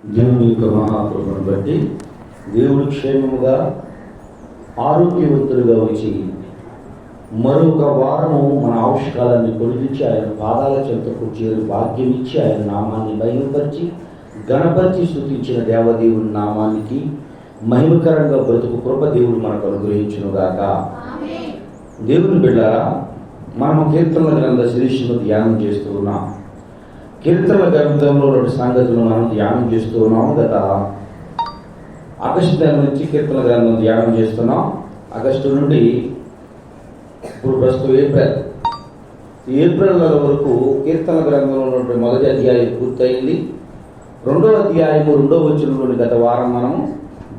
దేవుని యొక్క మహాకృపను బట్టి దేవుడు క్షేమముగా ఆరోగ్యవంతులుగా వచ్చి మరొక వారము మన ఆవిష్కారాన్ని పొడిగించి ఆయన పాదాల చెంతకు చేరు భాగ్యం ఇచ్చి ఆయన నామాన్ని మహిమపరిచి గణపరిచి స్తుతించిన దేవదేవుని నామానికి మహిమకరంగా బ్రతుకు కృప దేవుడు మనకు అనుగ్రహించునుగాక. దేవుని బిడ్డలారా, మనము కీర్తనల గ్రంథ శీర్షికను ధ్యానం చేస్తూ ఉన్నాం. కీర్తనల గ్రంథంలో 2 సంగతులు మనం ధ్యానం చేస్తూ ఉన్నాము. గత ఆగస్టు నెల నుంచి కీర్తనల గ్రంథం ధ్యానం చేస్తున్నాం. ఆగస్టు నుండి ఇప్పుడు ప్రస్తుతం ఏప్రిల్ నెల వరకు కీర్తన గ్రంథంలో ఉన్నటువంటి మొదటి అధ్యాయం పూర్తయింది. 2వ అధ్యాయము 2వ వచనంలోని గత వారం మనం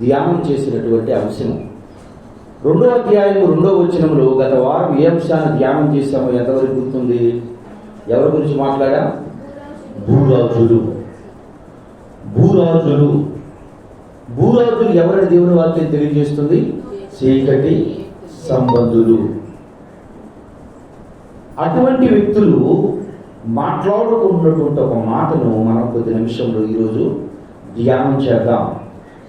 ధ్యానం చేసినటువంటి అంశము. 2వ అధ్యాయము 2వ వచనంలో గత వారం ఏ అంశాన్ని ధ్యానం చేశామో ఎంతవరకు గుర్తుంది? ఎవరి గురించి మాట్లాడా? భూరాజులు. ఎవరైనా దేవుని వాక్యం తెలియజేస్తుంది? చీకటి సంబంధులు. అటువంటి వ్యక్తులు మాట్లాడుకుంటున్నటువంటి ఒక మాటను మనం కొద్ది నిమిషంలో ఈరోజు ధ్యానం చేద్దాం.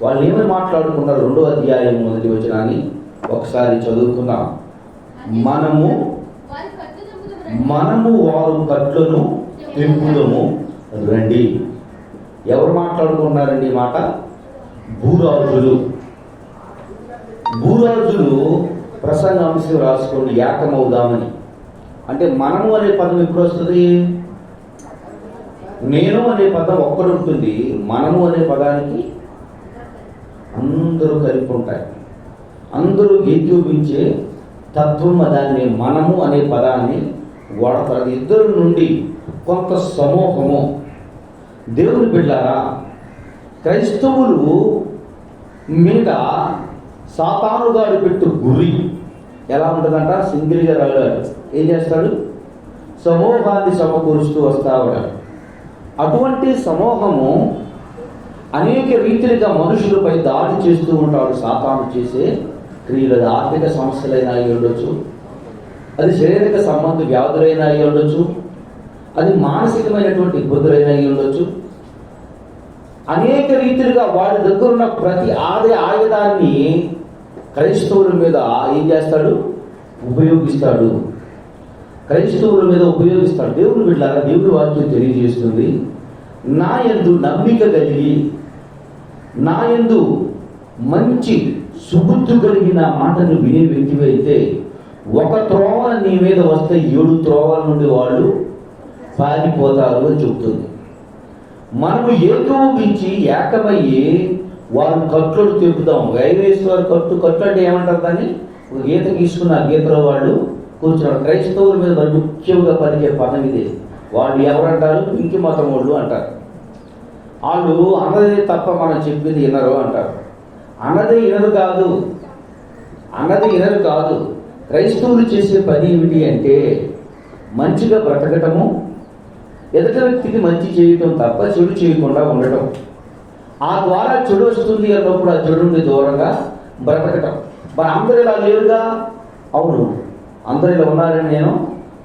వాళ్ళు ఏమని మాట్లాడుకున్నారు? 2వ అధ్యాయం మొదటి వచనాన్ని ఒకసారి చదువుకుందాం. మనము వారు కట్లను తెంపుదము రండి. ఎవరు మాట్లాడుకున్నారండి ఈ మాట? భూరాజులు ప్రసంగాంశం రాసుకోండి, ఏకమవుదామని. అంటే మనము అనే పదం ఎప్పుడు వస్తుంది? నేను అనే పదం ఒక్కడు ఉంటుంది. మనము అనే పదానికి అందరూ కలిపి ఉంటాయి. అందరూ ఏకీభవించే తత్వం దాన్ని మనము అనే పదాన్ని వాడతారు. ఇద్దరు నుండి కొంత సమూహము. దేవుని బిడ్డలారా, క్రైస్తవులు మీద సాతాను గారు పెట్టు గురి ఎలా ఉంటుందంట? సింగిల్గా రాగాడు. ఏం చేస్తాడు? సమూహాన్ని సమకూరుస్తూ వస్తాడు. అటువంటి సమూహము అనేక రీతిగా మనుషులపై దాడి చేస్తూ ఉంటాడు. సాతాను చేసే క్రియలు, అది ఆర్థిక సమస్యలైనా అయి ఉండొచ్చు, అది శారీరక సంబంధ వ్యాధులైనా అయి ఉండొచ్చు, అది మానసికమైనటువంటి ఇబ్బందులైనా అయి ఉండొచ్చు. అనేక రీతిలుగా వాడి దగ్గర ఉన్న ప్రతి ఆయుధాన్ని క్రైస్తవుల మీద ఏం చేస్తాడు? ఉపయోగిస్తాడు. దేవుని బిడ్డలారా, దేవుని వాక్యం తెలియజేస్తుంది, నా యందు నమ్మిక కలిగి నా యందు మంచి సుబుద్ధి కలిగిన మాటను వినే వ్యక్తివైతే ఒక త్రోవల నీ మీద వస్తే 7 త్రోవల నుండి వాళ్ళు పారిపోతారు అని చెబుతుంది. మనము ఏకీభవించి ఏకమయ్యి వారు కట్లను తెంపుతాం. వైవేశ్వర కట్టు అంటే ఏమంటారు? దాన్ని ఒక గీత గీసుకున్న గీతలో వాళ్ళు కూర్చున్నారు. క్రైస్తవుల మీద మరి ముఖ్యంగా పలికే పదం ఇదే. వాళ్ళు ఎవరంటారు? ఇంకి మతం వాళ్ళు అంటారు. వాళ్ళు అన్నదే తప్ప మనం చెప్పింది వినరు అంటారు. అన్నది వినరు కాదు. క్రైస్తవులు చేసే పని ఏమిటి అంటే మంచిగా బ్రతకటము, ఎదుటి వ్యక్తికి మంచి చేయటం తప్ప చెడు చేయకుండా ఉండటం. ఆ ద్వారా చెడు వస్తుంది అన్నప్పుడు ఆ చెడు నుండి దూరంగా బ్రతకటం. మరి అందరూ ఇలా లేరుగా? అవును, అందరూ ఇలా ఉన్నారని నేను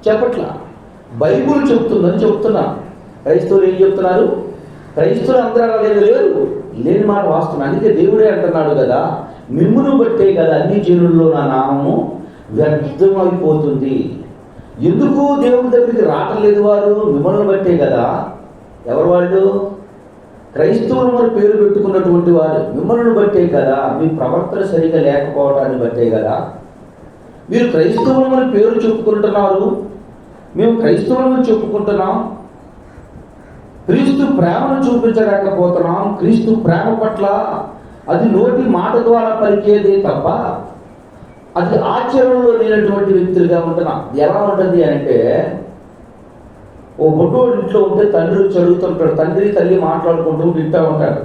చెప్పట్లా. బైబుల్ చెప్తుందని చెప్తున్నా. క్రైస్తవులు ఏం చెప్తున్నారు? క్రైస్తవులు అందరూ అలా లేరు. లేని మాట వాస్తవం. అందుకే దేవుడే అంటున్నాడు కదా, మిమ్మును బట్టే కదా అన్ని జనుల్లో నా నామము వ్యర్థమైపోతుంది. ఎందుకు దేవుని దగ్గరికి రావట్లేదు వారు? మిమ్మల్ని బట్టే కదా. ఎవరు వాళ్ళు? క్రైస్తవులు మరి పేరు పెట్టుకున్నటువంటి వారు. మిమ్మల్ని బట్టే కదా. మీ ప్రవర్తన సరిగా లేకపోవడాన్ని బట్టే కదా. మీరు క్రైస్తవులు మరి పేరు చెప్పుకుంటున్నారు, మేము క్రైస్తవులను చెప్పుకుంటున్నాం. క్రీస్తు ప్రేమను చూపించలేకపోతున్నాం. క్రీస్తు ప్రేమ పట్ల అది నోటి మాట ద్వారా పలికేదే తప్ప అది ఆచరణలో లేనటువంటి వ్యక్తులుగా ఉంటున్నాం. ఎలా ఉంటుంది అంటే, ఓ బొడ్డోడు ఇంట్లో ఉంటే తండ్రి వచ్చి అడుగుతుంటాడు. తండ్రి తల్లి మాట్లాడుకుంటూ వింటూ ఉంటాడు.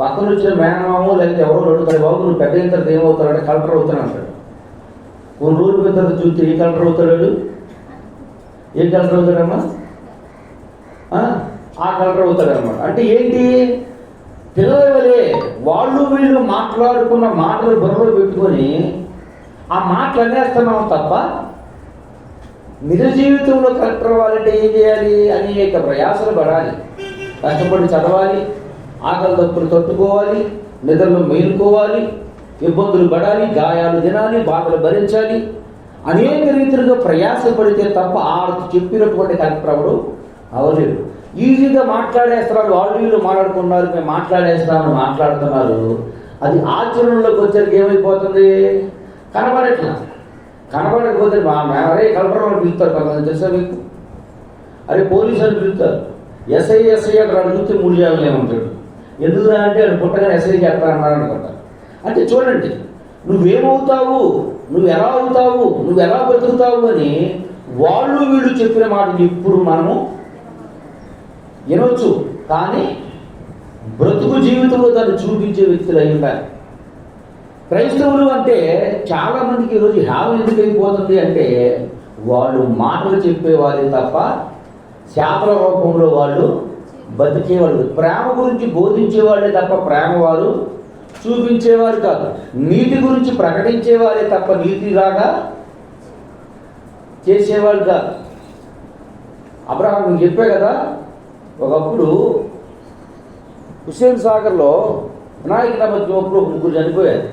పక్కన వచ్చిన మేనమామో లేకపోతే ఎవరో అడుగుతాడు, బాబు నువ్వు పెద్ద అయిన తర్వాత ఏమవుతాడంటే కలెక్టర్ అవుతాను అంటాడు. కొన్ని రోజుల పోయిన తర్వాత చూస్తే ఏ కలెక్టర్ అవుతాడు? ఏ కలెక్టర్ అవుతాడమ్మా? ఆ కలెక్టర్ అవుతాడనమాట. అంటే ఏంటి? పిల్లల వలే వాళ్ళు వీళ్ళు మాట్లాడుకున్న మాటలు బుర్రలో పెట్టుకొని ఆ మాటలు అనేస్తున్నాం తప్ప నిజ జీవితంలో కలెక్టర్ అవ్వాలంటే ఏం చేయాలి? అనేక ప్రయాసలు పడాలి, కష్టపడి చదవాలి, ఆకలి తప్పులు తట్టుకోవాలి, నిద్రలో మేలుకోవాలి, ఇబ్బందులు పడాలి, గాయాలు తినాలి, బాధలు భరించాలి, అనేక రీతిలుగా ప్రయాసపడితే తప్ప ఆ చెప్పినటువంటి కార్యక్రమాలు అవలేదు. ఈజీగా మాట్లాడేస్తున్నారు, వాళ్ళు వీళ్ళు మాట్లాడుకున్నారు, మేము మాట్లాడేస్తామని మాట్లాడుతున్నారు. అది ఆచరణలోకి వచ్చేసరికి ఏమైపోతుంది? కనబడకపోతే అరే కలపడం అని పిలుస్తారు కొంతమంది, తెలుసా మీకు? అరే పోలీసు అని పిలుస్తారు. ఎస్ఐ అక్కడ అడిగితే 3 జాగాలు ఏమంటాడు. ఎందుకురా అంటే అది పుట్టగానే ఎస్ఐ చేస్తా అన్నారు అనుకుంటారు. అంటే చూడండి, నువ్వేమవుతావు, నువ్వు ఎలా అవుతావు, నువ్వు ఎలా బతుకుతావు అని వాళ్ళు వీళ్ళు చెప్పిన మాటలు ఇప్పుడు మనము వినొచ్చు, కానీ బ్రతుకు జీవితంలో దాన్ని చూపించే వ్యక్తులు అయి ఉండాలి. క్రైస్తవులు అంటే చాలామందికి ఈరోజు హ్యావ్ ఎందుకు అయిపోతుంది అంటే వాళ్ళు మాటలు చెప్పేవారే తప్ప శాపల రూపంలో వాళ్ళు బతికేవాళ్ళు, ప్రేమ గురించి బోధించేవాళ్ళే తప్ప ప్రేమ వారు చూపించేవారు కాదు. నీతి గురించి ప్రకటించేవారే తప్ప నీతిలాగా చేసేవాళ్ళు కాదు. అబ్రహాం నేను చెప్పే కదా, ఒకప్పుడు హుస్సేన్ సాగర్లో వినాయక మధ్య ఒక 3 చనిపోయారు.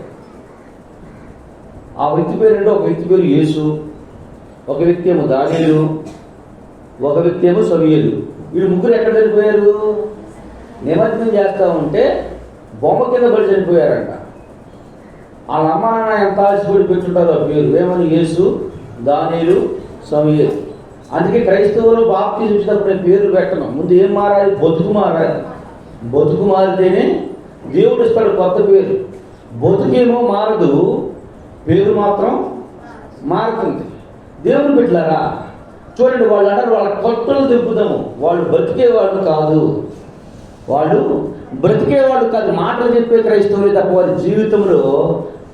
ఆ వ్యక్తి పేరు ఒక వ్యక్తి పేరు యేసు, ఒక వ్యక్తి ఏమో దానియేలు, ఒక వ్యక్తి ఏమో సమూయేలు. వీళ్ళు 3 ఎక్కడ చనిపోయారు? నిమజ్జనం చేస్తూ ఉంటే బొమ్మ కింద పడి చనిపోయారంట. వాళ్ళ అమ్మ నాన్న ఎంత ఆశపడి పెట్టుంటారో ఆ పేరు ఏమని, యేసు, దానియేలు, సమూయేలు. అందుకే క్రైస్తవులు బాప్తిజం ఇచ్చినప్పుడు నేను పేరు పెట్టను. ముందు ఏం మారాలి? బతుకు మారాలి. బతుకు మారితేనే దేవుడు ఇస్తాడు కొత్త పేరు. బతుకేమో మారదు, పేరు మాత్రం మారుతుంది. దేవుని బిడ్డలారా చూడండి, వాళ్ళు అంటారు వాళ్ళ కొట్టలు తెప్పుదాము, వాళ్ళు బ్రతికేవాళ్ళు కాదు, వాళ్ళు బ్రతికేవాళ్ళు కాదు, మాటలు చెప్పే క్రైస్తవులే తప్ప వారి జీవితంలో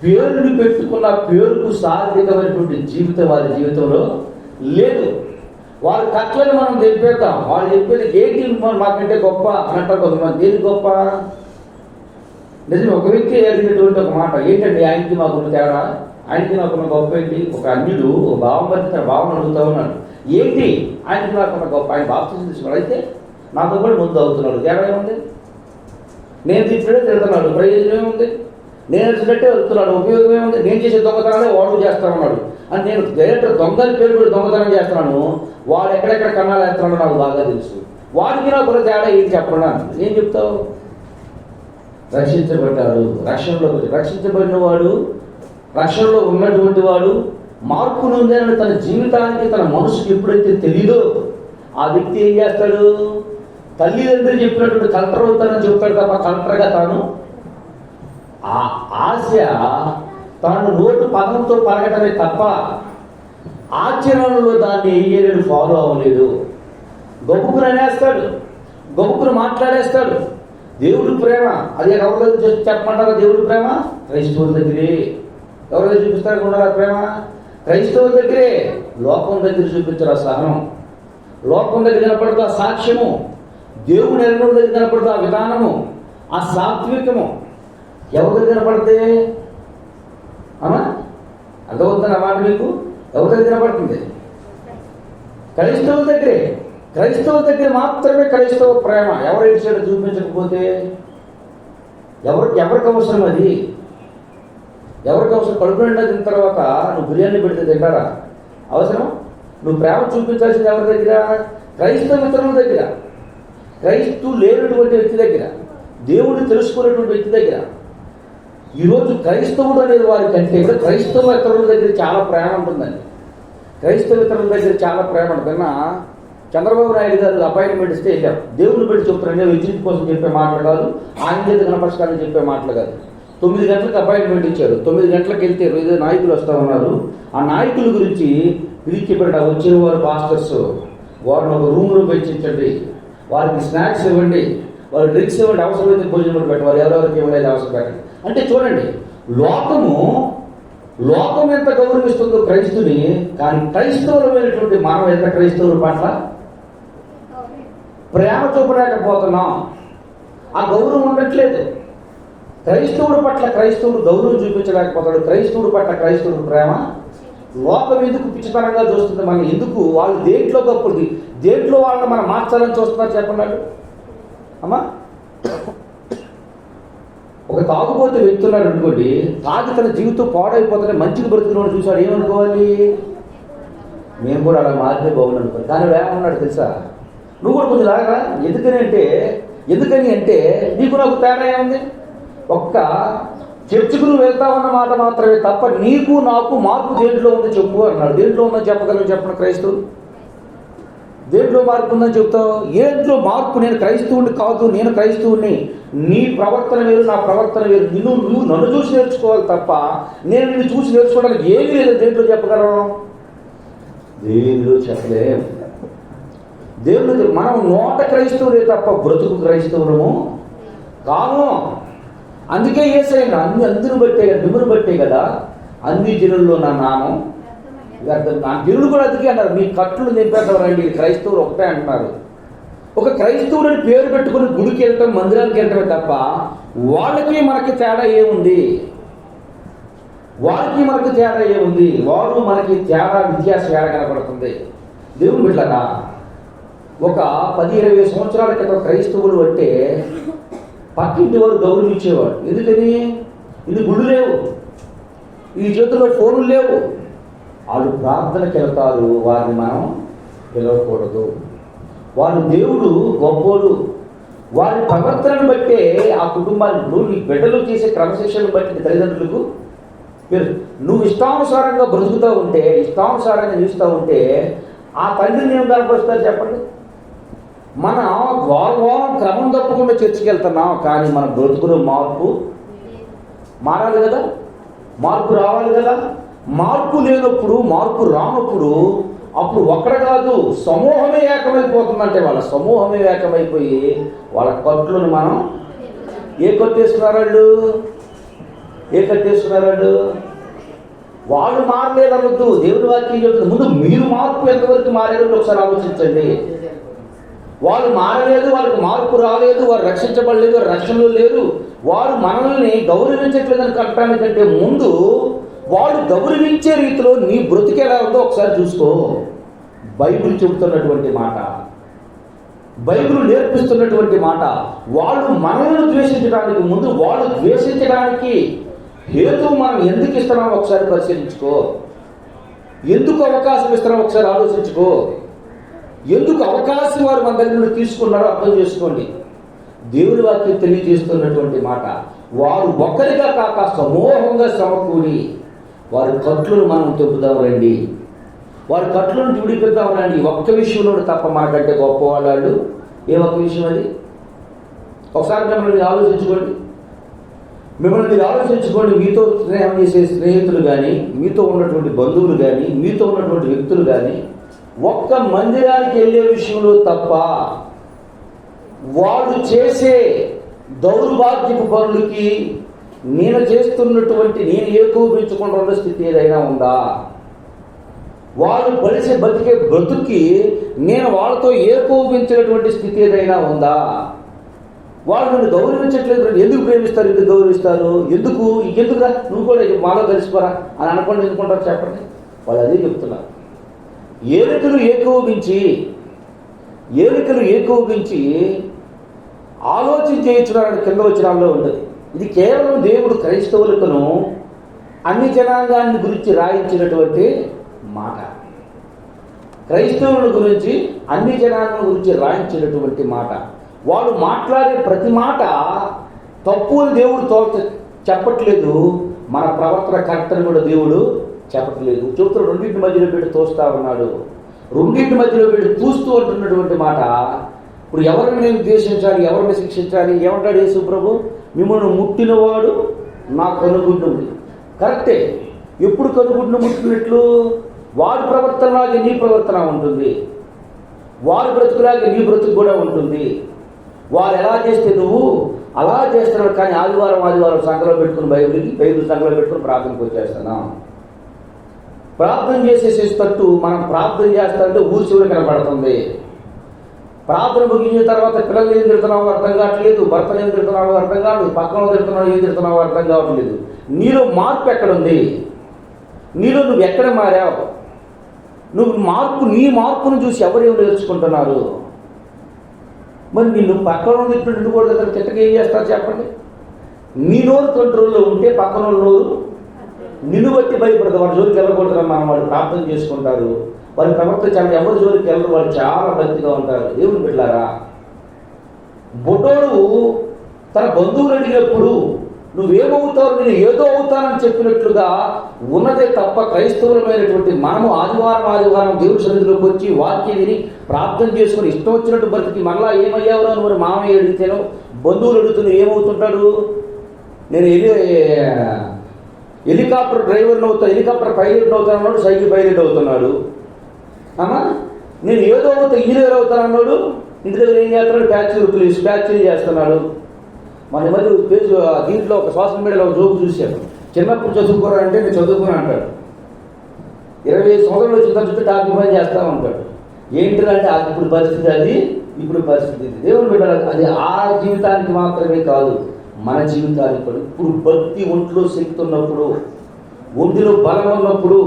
పేరుని పెట్టుకున్న పేరుకు సార్థకమైనటువంటి జీవితం వారి జీవితంలో లేదు. వాళ్ళ కట్లను మనం తెప్పేద్దాం, వాళ్ళు చెప్పేది ఏంటి మాకంటే గొప్ప అని అంటారు కొంతమంది. దేని గొప్ప? నిజమే, ఒక వ్యక్తి అడిగినటువంటి ఒక మాట ఏంటండి, ఆయనకి మాకున్న తేడా, ఆయనకి నాకున్న గొప్ప ఏంటి? ఒక అన్యుడు ఒక భావం బట్టి తన భావం అడుగుతా ఉన్నాడు, ఏంటి ఆయనకి నాకున్న గొప్ప? ఆయన బాప్తిజం తీసుకున్నాడు, అయితే నాతో కూడా ముందు అవుతున్నాడు, తేడా ఏముంది? నేను తిట్టినట్టే తిడుతున్నాడు, ప్రయోజనం ఏముంది? నేను వచ్చినట్టే వెళ్తున్నాడు, ఉపయోగం ఏముంది? నేను చేసే దొంగతనాలే వాడు చేస్తా ఉన్నాడు అని నేను డైరెక్ట్ దొంగల పేరు కూడా దొంగతనం చేస్తున్నాను, వాడు ఎక్కడెక్కడ కన్నాలు వేస్తున్నాడో నాకు బాగా తెలుసు, వాడికి నాకు కూడా తేడా ఏం చెప్పడా? ఏం చెప్తావు? రక్షించబడ్డాడు, రక్షించబడిన వాడు, రక్షణలో ఉన్నటువంటి వాడు మార్పు నొందేనని తన జీవితానికి తన మనసుకి ఎప్పుడైతే తెలీదో ఆ వ్యక్తి ఏం చేస్తాడు? తల్లిదండ్రులు చెప్పినటువంటి కలెక్టర్ అవుతానని చెప్తాడు తప్ప కలెక్టర్గా తాను ఆ ఆశ తాను నోటు పదంతో పలకటమే తప్ప ఆచరణలో దాన్ని ఏడు ఫాలో అవ్వలేదు. గొప్పకుని అనేస్తాడు, గొప్పకుని మాట్లాడేస్తాడు. దేవుడి ప్రేమ అది ఎవరి దగ్గర చెప్పమంటారా? దేవుడి ప్రేమ క్రైస్తవుల దగ్గరే. ఎవరి దగ్గర చూపిస్తారు ఉండాలి ప్రేమ? క్రైస్తవుల దగ్గరే. లోకం దగ్గర చూపించరు ఆ సహనం, లోకం దగ్గర కనపడదు ఆ సాక్ష్యము, దేవుని ఎన్నో దగ్గర కనపడదు ఆ విధానము, ఆ సాత్వికము. ఎవరి దగ్గర కనపడితే అమ్మా అర్థమవుతుంది అన్నమాట మీకు? ఎవరి దగ్గర కనపడుతుంది? క్రైస్తవుల దగ్గరే. క్రైస్తవుల దగ్గర మాత్రమే క్రైస్తవ ప్రేమ. ఎవరు ఇచ్చాడో చూపించకపోతే ఎవరికి అవసరం? అది ఎవరికి అవసరం? కడుపు నిండా తిన్న తర్వాత నువ్వు బిర్యానీ పెడితే తింటారా? అవసరం? నువ్వు ప్రేమ చూపించాల్సింది ఎవరి దగ్గర? క్రైస్తవ మిత్రుల దగ్గర, క్రైస్తవు లేనటువంటి వ్యక్తి దగ్గర, దేవుడిని తెలుసుకున్నటువంటి వ్యక్తి దగ్గర. ఈరోజు క్రైస్తవుడు అనేది వారి కంటే కూడా క్రైస్తవ ఇతరుల దగ్గర చాలా ప్రేమ ఉంటుందండి. క్రైస్తవ ఇతరుల దగ్గర చాలా ప్రేమ ఉంటుంది. చంద్రబాబు నాయుడు గారు అపాయింట్మెంట్ ఇస్తే వెళ్ళాం, దేవుడిని పెట్టి చెప్తున్నాను, విజిట్ కోసం చెప్పే మాటలు కాదు, ఆయన చేత కనపరచడానికి చెప్పే మాటలు కాదు. 9 గంటలకు అపాయింట్మెంట్ ఇచ్చారు. 9 గంటలకు వెళ్తే 2 నాయకులు వస్తూ ఉన్నారు. ఆ నాయకుల గురించి పిలిచి పెట్ట వచ్చిన వారు పాస్టర్స్, వారిని ఒక రూమ్లో పెంచండి, వారికి స్నాక్స్ ఇవ్వండి, వారికి డ్రింక్స్ ఇవ్వండి, అవసరమైతే భోజనం పెట్టవాలి, ఎవరెవరికి ఇవ్వలేదు అవసరం పెట్టండి అంటే చూడండి, లోకం ఎంత గౌరవిస్తుందో క్రైస్తుని, కానీ క్రైస్తవులమైనటువంటి మనం ఎంత క్రైస్తవుల పట్ల ప్రేమ చూపలేకపోతున్నాం. ఆ గౌరవం ఉండట్లేదు. క్రైస్తవుడి పట్ల క్రైస్తవుడు గౌరవం చూపించలేకపోతాడు. క్రైస్తవుడి పట్ల క్రైస్తవుడు ప్రేమ లోకం ఎందుకు పిచ్చితనంగా చూస్తుంది? మనం ఎందుకు? వాళ్ళు దేంట్లో గొప్పది, దేంట్లో వాళ్ళని మనం మార్చాలని చూస్తున్నారు చెప్పండి అమ్మా. తాగుబోతు వెళ్తున్నాడు అనుకోండి, తాగి తన జీవితం పాడైపోతుంటే మంచిగా బ్రతుకున్నాడు చూసాడు, ఏమనుకోవాలి? మేము కూడా అలా మారితే బాగుంది అనుకోండి. కానీ ఏమన్నాడు తెలుసా? నువ్వు కూడా కొంచెం లాగా. ఎందుకని అంటే నీకు నాకు తేడా ఏముంది? ఒక్క చర్చకు నువ్వు వెళ్తావన్న మాట మాత్రమే తప్ప నీకు నాకు మార్పు దేంట్లో ఉందో చెప్పు అన్నాడు. దేంట్లో ఉందని చెప్పగలను చెప్పండి క్రైస్తవులు? దేంట్లో మార్పు ఉందని చెప్తావు? ఏంట్లో మార్పు? నేను క్రైస్తవుని కాదు, నేను క్రైస్తవుని. నీ ప్రవర్తన వేరు, నా ప్రవర్తన వేరు. నువ్వు నన్ను చూసి నేర్చుకోవాలి తప్ప నేను నిన్ను చూసి నేర్చుకోవడానికి ఏమీ లేదు. దేంట్లో చెప్పగలను? దేవుడు చెప్పలేం. దేవుడు మనం నోట క్రైస్తవులే తప్ప బ్రతుకు క్రైస్తవులము కాను. అందుకే యేసయ్య అందరిని బట్టే కదా, మిమ్మల్ని బట్టే కదా అన్ని జనుల్లో నా నామం వ్యర్థం. నా జనులు కూడా అందుకే అన్నారు, మీ కట్లు నింపేస్తారండి క్రైస్తవులు ఒకటే అంటున్నారు. ఒక క్రైస్తవుడిని పేరు పెట్టుకుని గుడికి వెళ్ళటం, మందిరానికి వెళ్ళటమే తప్ప వాళ్ళకి మనకి తేడా ఏముంది? మనకి తేడా ఏముంది? వారు మనకి తేడా, వ్యత్యాసం తేడా కనపడుతుంది. దేవుని బిడ్డలారా, ఒక 10-20 సంవత్సరాల క్రితం క్రైస్తవులు అంటే పక్కింటి వారు గౌరవించేవాడు. ఎందుకని? ఇది గుళ్ళు లేవు, ఈ చేతుల్లో ఫోన్లు లేవు. వాళ్ళు ప్రార్థనకి వెళ్తారు, వారిని మనం పిలవకూడదు. వాళ్ళు దేవుడు గొప్పోడు. వారి ప్రవర్తనను బట్టే ఆ కుటుంబాలు, నీ బిడ్డలు చేసే క్రమశిక్షణను బట్టి తల్లిదండ్రులకు నువ్వు ఇష్టానుసారంగా బ్రతుకుతూ ఉంటే, ఇష్టానుసారంగా చూస్తూ ఉంటే ఆ తండ్రిని ఏం కనపరుస్తారు చెప్పండి? మన వారం క్రమం తప్పకుండా చర్చికి వెళ్తున్నాం, కానీ మన బ్రతుకులో మార్పు మారాలి కదా, మార్పు రావాలి కదా. మార్పు లేనప్పుడు, మార్పు రానప్పుడు అప్పుడు ఒక్కడ కాదు సమూహమే ఏకమైపోతుందంటే వాళ్ళ సమూహమే ఏకమైపోయి వాళ్ళ కట్టులను మనం కట్టేస్తున్నారు వాళ్ళు మారలేదనొద్దు. దేవుడి వాక్యం చెప్తుంది. ముందు మీరు మార్పు ఎంతవరకు మారారో ఒకసారి ఆలోచించండి. వాళ్ళు మారలేదు, వాళ్ళకి మార్పు రాలేదు, వారు రక్షించబడలేదు, వారు రక్షణలో లేరు, వారు మనల్ని గౌరవించట్లేదని కట్టడానికంటే ముందు వాళ్ళు గౌరవించే రీతిలో నీ బ్రతుకు ఎలా ఉందో ఒకసారి చూసుకో. బైబిల్ చెబుతున్నటువంటి మాట, బైబిల్ నేర్పిస్తున్నటువంటి మాట. వాళ్ళు మనల్ని ద్వేషించడానికి ముందు, వాళ్ళు ద్వేషించడానికి హేతువు మనం ఎందుకు ఇస్తున్నామో ఒకసారి పరిశీలించుకో. ఎందుకు అవకాశం ఇస్తున్నామో ఒకసారి ఆలోచించుకో. ఎందుకు అవకాశం వారు మన దగ్గర నుండి తీసుకున్నారో అర్థం చేసుకోండి. దేవుని వాక్యం తెలియజేస్తున్నటువంటి మాట, వారు ఒక్కరిగా కాక సమూహంగా సమకూడి వారి కట్లను మనం తెప్పుదాం రండి, వారి కట్లను విడిపిద్దాం రండి. ఒక్క విషయంలో తప్ప మనకంటే గొప్పవాళ్ళు ఏ ఒక్క విషయం అది? ఒకసారి మిమ్మల్ని ఆలోచించుకోండి. మీతో స్నేహం చేసే స్నేహితులు కానీ, మీతో ఉన్నటువంటి బంధువులు కానీ, మీతో ఉన్నటువంటి వ్యక్తులు కానీ ఒక్క మందిరానికి వెళ్ళే విషయంలో తప్ప వాళ్ళు చేసే దౌర్భాగ్యపు పనులకి నేను ఏకోపించకుండా ఉన్న స్థితి ఏదైనా ఉందా? వాళ్ళు బతికే బ్రతుకి నేను వాళ్ళతో ఏకోపించినటువంటి స్థితి ఏదైనా ఉందా? వాళ్ళు నన్ను గౌరవించట్లేదు, ఎందుకు ప్రేమిస్తారు, ఎందుకు గౌరవిస్తారు, ఎందుకురా నువ్వు కూడా మాలో కలిసిపోరా అని అనుకోండి, ఎందుకుంటారు చెప్పండి? వాళ్ళు అదే చెప్తున్నారు. ఏలికలు ఏకోపించి ఆలోచించేయించున్నారని కింద వచ్చినాల్లో ఉండదు. ఇది కేవలం దేవుడు క్రైస్తవులకును అన్ని జనాంగాన్ని గురించి రాయించినటువంటి మాట. క్రైస్తవుల గురించి, అన్ని జనాంగం గురించి రాయించినటువంటి మాట. వాళ్ళు మాట్లాడే ప్రతి మాట తప్పు అని దేవుడు చెప్పట్లేదు, మన ప్రవర్తన కర్తను కూడా దేవుడు చెప్పట్లేదు. చెబుతున్న రెండింటి మధ్యలో పెట్టి తోస్తా ఉన్నాడు. రెండింటి మధ్యలో పెట్టి తూస్తూ అంటున్నటువంటి మాట. ఇప్పుడు ఎవరిని నేను ద్వేషించాలి, ఎవరిని శిక్షించాలి? ఏమంటాడు యేసు ప్రభు? మిమ్మల్ని ముట్టినవాడు నా కనుగుడ్డు. కరెక్టే. ఎప్పుడు కనుగుడ్డును ముట్టినట్లు? వారి ప్రవర్తనలాగే నీ ప్రవర్తన ఉంటుంది, వారి బ్రతుకులాగే నీ బ్రతుకు కూడా ఉంటుంది. వారు ఎలా చేస్తే నువ్వు అలా చేస్తున్నావు. కానీ ఆదివారం సంఘంలో పెట్టుకుని బైబిల్ సంఘంలో పెట్టుకుని ప్రార్థనకు వచ్చేస్తున్నాం. ప్రార్థన చేసేసేటట్టు మనం ప్రార్థన చేస్తామంటే ఊరి చివరి కనపడుతుంది. ప్రార్థన ముగించిన తర్వాత పిల్లలు ఏం తిడుతున్నావో అర్థం కావట్లేదు, భర్తను ఏం తిడుతున్నావో అర్థం కావట్లేదు, పక్కన తిడుతున్నావు ఏం తిడుతున్నావో అర్థం కావట్లేదు. నీలో మార్పు ఎక్కడుంది? నీలో నువ్వు ఎక్కడ మారావు? నీ మార్పును చూసి ఎవరేమి నేర్చుకుంటున్నారు? మరి నిన్ను పక్కన తిట్టు కూడా దగ్గర తిట్టక ఏం చేస్తారు చెప్పండి? నీ నోరు కంట్రోల్లో ఉంటే పక్కన వాళ్ళ నోరు నిన్ను బట్టి భయపడదు. వాడి జోలికి వెళ్ళకూడదు మనం, వాళ్ళు ప్రార్థన చేసుకుంటారు, వారి ప్రవర్తించాలి, ఎవరి జోలికి వెళ్ళరు, వాళ్ళు చాలా భక్తిగా ఉంటారు. దేవుని బిడ్డలారా, బొటోడు తన బంధువులు అడిగినప్పుడు నువ్వేమవుతావు, నేను ఏదో అవుతానని చెప్పినట్లుగా ఉన్నదే తప్ప క్రైస్తవులమైనటువంటి మనము ఆదివారం దేవుడి సన్నిధిలోకి వచ్చి వాక్యం విని ప్రార్థన చేసుకుని ఇష్టం వచ్చినట్టు బ్రతికి మళ్ళా ఏమయ్యావురా నువ్వు మామయ్య అడిగితేనో బంధువులు అడుగుతున్నా ఏమవుతుంటాడు, నేను హెలికాప్టర్ డ్రైవర్ని అవుతా, హెలికాప్టర్ పైలట్ అవుతానన్నాడు, సైకిల్ పైలట్ అవుతున్నాడు. అమ్మా నేను ఏదో అవుతా, ఇంజనీర్ అవుతానన్నాడు, ఇంటి దగ్గర ఏం చేస్తున్నాడు, ప్యాచీలు చేస్తున్నాడు. మన మధ్య పేజ్ దీంట్లో ఒక సోషల్ మీడియాలో ఒక జోకు చూశాను. చిన్నప్పుడు చదువుకోరంటే నేను చదువుకున్నా అంటాడు, 25 సంవత్సరాలు వచ్చిన తర్వాత డాక్టర్ పని చేస్తా ఉంటాడు. ఏంటంటే అది ఇప్పుడు పరిస్థితి, అది ఇప్పుడు పరిస్థితి. దేవుని బిడ్డలు, అది ఆ జీవితానికి మాత్రమే కాదు, మన జీవితానికి కూడా. ఇప్పుడు భక్తి ఒంట్లో శక్తి ఉన్నప్పుడు, ఒంటిలో బలం ఉన్నప్పుడు,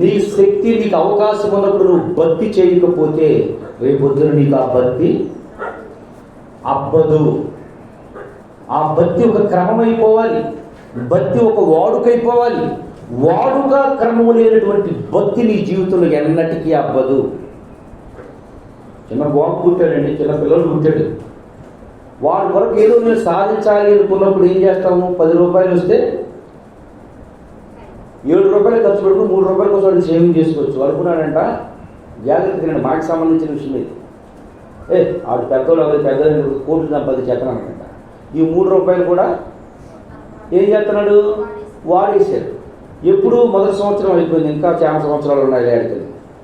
నీ శక్తి నీకు అవకాశం ఉన్నప్పుడు నువ్వు భక్తి చేయకపోతే రేపొద్దున నీకు ఆ భక్తి అబ్బదు. ఆ భక్తి ఒక క్రమమైపోవాలి, భక్తి ఒక వాడుకైపోవాలి. వాడుక క్రమము లేనటువంటి భక్తి నీ జీవితంలో ఎన్నటికీ అబ్బదు. చిన్న బాబు పుట్టాడండి, చిన్న పిల్లలు పుట్టాడు, వాడి వరకు ఏదో నేను సాధించాలి అనుకున్నప్పుడు ఏం చేస్తాము, 10 రూపాయలు వస్తే 7 రూపాయలు ఖర్చు పెట్టుకుని 3 రూపాయల కోసం వాడిని సేవింగ్ చేసుకోవచ్చు. అనుకున్నాడంట, జాగ్రత్తగా మాకు సంబంధించిన విషయం ఇది. ఆడు పెద్దోళ్ళు పెద్ద కోట్లు సంపాదించేస్తానంట. ఈ 3 రూపాయలు కూడా ఏం చేస్తున్నాడు, వాడేశాడు. ఎప్పుడు మొదటి సంవత్సరం అయిపోయింది, ఇంకా చాలా సంవత్సరాలు ఉన్నాయి ఆడికి.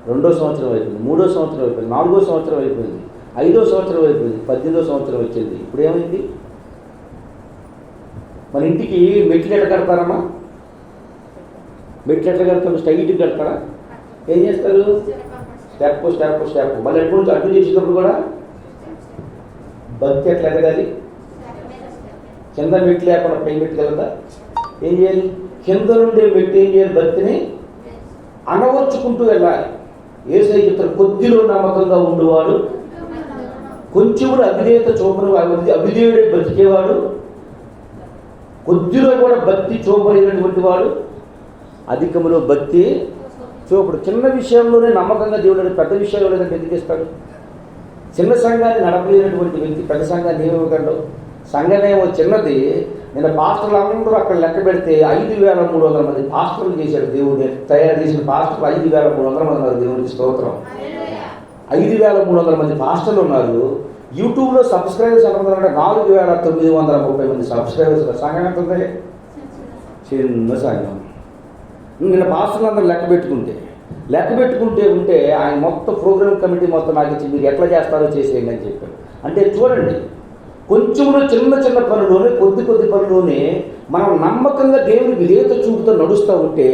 2వ సంవత్సరం అయిపోయింది, 3వ సంవత్సరం అయిపోయింది, 4వ సంవత్సరం అయిపోయింది, 5వ సంవత్సరం అయిపోయింది, 18వ సంవత్సరం వచ్చింది. ఇప్పుడు ఏమైంది, మన ఇంటికి మెట్లు ఎట్లా కడతారమ్మా, మెట్లు ఎట్లా కడతారు, స్ట్రైట్గా కడతారా, ఏం చేస్తారు, స్టెప్ మళ్ళీ ఎప్పుడు నుంచి అడ్డు చేసేటప్పుడు కూడా భక్తి ఎట్లా ఎదగాలి, కింద మెట్లు లేకుండా పై మెట్లు కదా, ఏం చేయాలి, కింద నుండే మెట్టు ఏం చేయాలి, భక్తిని అనవర్చుకుంటూ వెళ్ళాలి. యేసయ్య చెప్తారు, కొద్దిలో నమ్మకంగా ఉండేవాడు కొంచెం కూడా అవిధేయత చూపని, అవిధేయుడే బ్రతికేవాడు, కొద్దిలో కూడా భక్తి చూపలేనటువంటి వాడు అధికములో భక్తి చూపుడు. చిన్న విషయంలోనే నమ్మకంగా దేవుడు పెద్ద విషయాలు లేదంటే ఎందుకు ఇస్తాడు. చిన్న సంఘాన్ని నడపలేనటువంటి వ్యక్తి పెద్ద సంఘాన్ని ఏమివ్వగలడు. సంఘమేమో చిన్నది. నిన్న పాస్టర్లు అందరూ అక్కడ లెక్క పెడితే 5,300 మంది పాస్టర్లు చేశాడు దేవుడు. తయారు చేసిన పాస్టర్లు 5,300 మంది ఉన్నారు. దేవుడికి స్తోత్రం. 5,300 మంది పాస్టర్లు ఉన్నారు. యూట్యూబ్లో సబ్స్క్రైబర్స్ ఎంతమంది, 4,930 మంది సబ్స్క్రైబర్స్. సంఘం ఎంత ఉంది, చిన్న సంఘం. నిన్న పాస్టర్లు అందరూ లెక్క పెట్టుకుంటే ఉంటే ఆయన మొత్తం ప్రోగ్రామ్ కమిటీ మొత్తం నాకు ఇచ్చి మీరు ఎట్లా చేస్తారో చేసేయండి అని చెప్పారు. అంటే చూడండి, కొంచెంలో చిన్న పనులోనే కొద్ది పనులోనే మనం నమ్మకంగా దేవుని విధేయత చూపుతో నడుస్తూ ఉంటే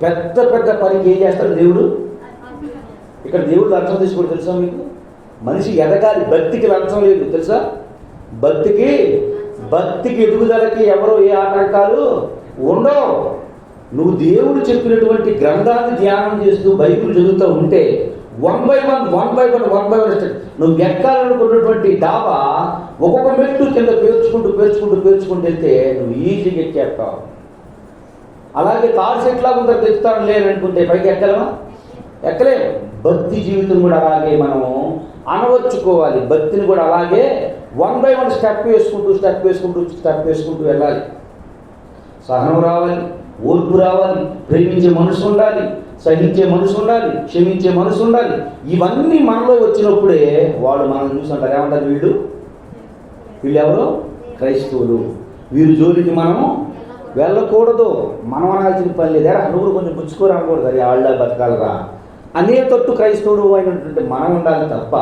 పెద్ద పనికి ఏం చేస్తాడు దేవుడు. ఇక్కడ దేవుడు లంచం తీసుకోవడం తెలుసా మీకు? మనిషి ఎదగాలి, భక్తికి లంచం లేదు తెలుసా. భక్తికి ఎదుగుదలకి ఎవరో ఏ ఆటంకాలు ఉండవు. నువ్వు దేవుడు చెప్పినటువంటి గ్రంథాన్ని ధ్యానం చేస్తూ బైబిల్ చదువుతూ ఉంటే 1 by 1 నువ్వు ఎక్కాలనుకున్నటువంటి డాబా ఒక్కొక్క మెట్టు కింద పేర్చుకుంటూ వెళ్తే నువ్వు ఈజీగా ఎక్కేస్తావు. అలాగే తాడు సెట్లాగా ఉందని తెచ్చుతాను లేదనుకుంటే పైకి ఎక్కలేము. భక్తి జీవితం కూడా అలాగే మనము అనవర్చుకోవాలి. భక్తిని కూడా అలాగే 1 by 1 స్టెప్ వేసుకుంటూ వెళ్ళాలి. సహనం రావాలి, ఓర్పు రావాలి, ప్రేమించే మనసు ఉండాలి, సహించే మనసు ఉండాలి, క్షమించే మనసు ఉండాలి. ఇవన్నీ మనలో వచ్చినప్పుడే వాళ్ళు మనం చూసుంటారు, ఏమంటారు, వీళ్ళు ఎవరు, క్రైస్తవులు, వీరి జోలికి మనము వెళ్ళకూడదు. మనం అనాల్సిన పని లేదు. నువ్వు కొంచెం పుచ్చుకోరాకూడదు, అది వాళ్ళ బతకాలరా అనేటట్టు క్రైస్తవుడు అయినటువంటి మనం ఉండాలి తప్ప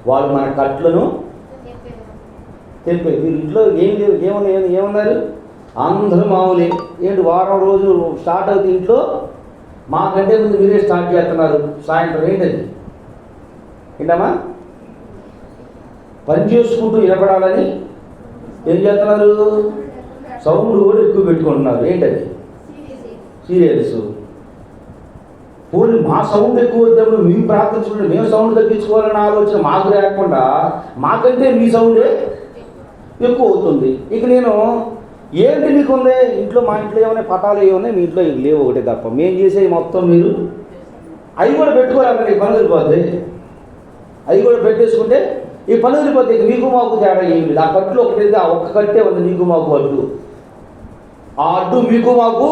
వాళ్ళు మన కట్లను తెంపే. వీరి ఇంట్లో ఏం లేవు, ఏమన్నారు, అందరూ మామూలే. ఏంటి వారం రోజు స్టార్ట్ అవుతుంది ఇంట్లో, మాకంటే ముందు మీరే స్టార్ట్ చేస్తున్నారు. సాయంత్రం ఏంటమ్మా పని చేసుకుంటూ వినపడాలని ఏం చేస్తున్నారు, సౌండ్ కూడా ఎక్కువ పెట్టుకుంటున్నారు. ఏంటది, సీరియల్స్. పోనీ మా సౌండ్ ఎక్కువ వద్దాము, మేము ప్రార్థించుకుంటే మేము సౌండ్ తగ్గించుకోవాలన్న ఆలోచన మాకు లేకుండా మాకంటే మీ సౌండే ఎక్కువ అవుతుంది. ఇక నేను ఏంటి మీకు ఉంది ఇంట్లో? మా ఇంట్లో ఏమైనా పటాలు ఏమన్నా, మీ ఇంట్లో ఇవి లేవు ఒకటే తప్ప. మేము చేసేవి మొత్తం మీరు అవి కూడా పెట్టుకోవాలంటే ఈ పని వదిలిపోద్ది. అవి కూడా పెట్టేసుకుంటే ఈ పని వదిలిపోతే మీకు మాకు తేడా ఏమి లేదు. ఆ కట్లు ఒకటి, ఆ ఒక్క కట్టే ఉంది మీకు మాకు అడ్డు. ఆ అడ్డు మీకు మాకు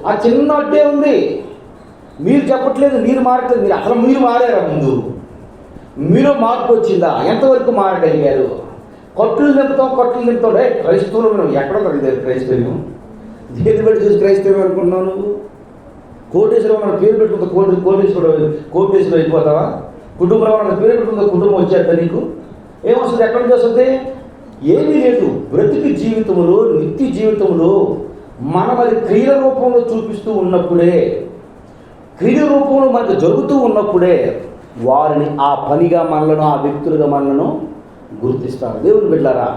ఆ చిన్న అడ్డే ఉంది. మీరు చెప్పట్లేదు, మీరు మారట్లేదు. మీరు అసలు మీరు మారారా? ముందు మీరు మార్పు వచ్చిందా? ఎంతవరకు మారగలిగారు? కట్లు నింపుతాం క్రైస్తవులు మనం ఎక్కడ క్రైస్తవ్యం? దేని బట్టి చూసి క్రైస్తవ్యం అనుకుంటున్నావు నువ్వు? కోటేశ్వరం మన పేరు పెట్టుకుంటా కోటేశ్వరం అయిపోతావా? కుటుంబంలో మన పేరు పెట్టుకుంటే కుటుంబం వచ్చేట నీకు ఏమొస్తుంది? ఎక్కడి నుంచి వస్తుంది? ఏమీ లేదు. బ్రతికి జీవితంలో, నిత్య జీవితంలో మనం అది క్రియల రూపంలో చూపిస్తూ ఉన్నప్పుడే, క్రియ రూపంలో మనకు జరుగుతూ ఉన్నప్పుడే వారిని ఆ పనిగా మనలను, ఆ వ్యక్తులుగా మనలను గుర్తిస్తారు. దేవుని బిడ్డలారా,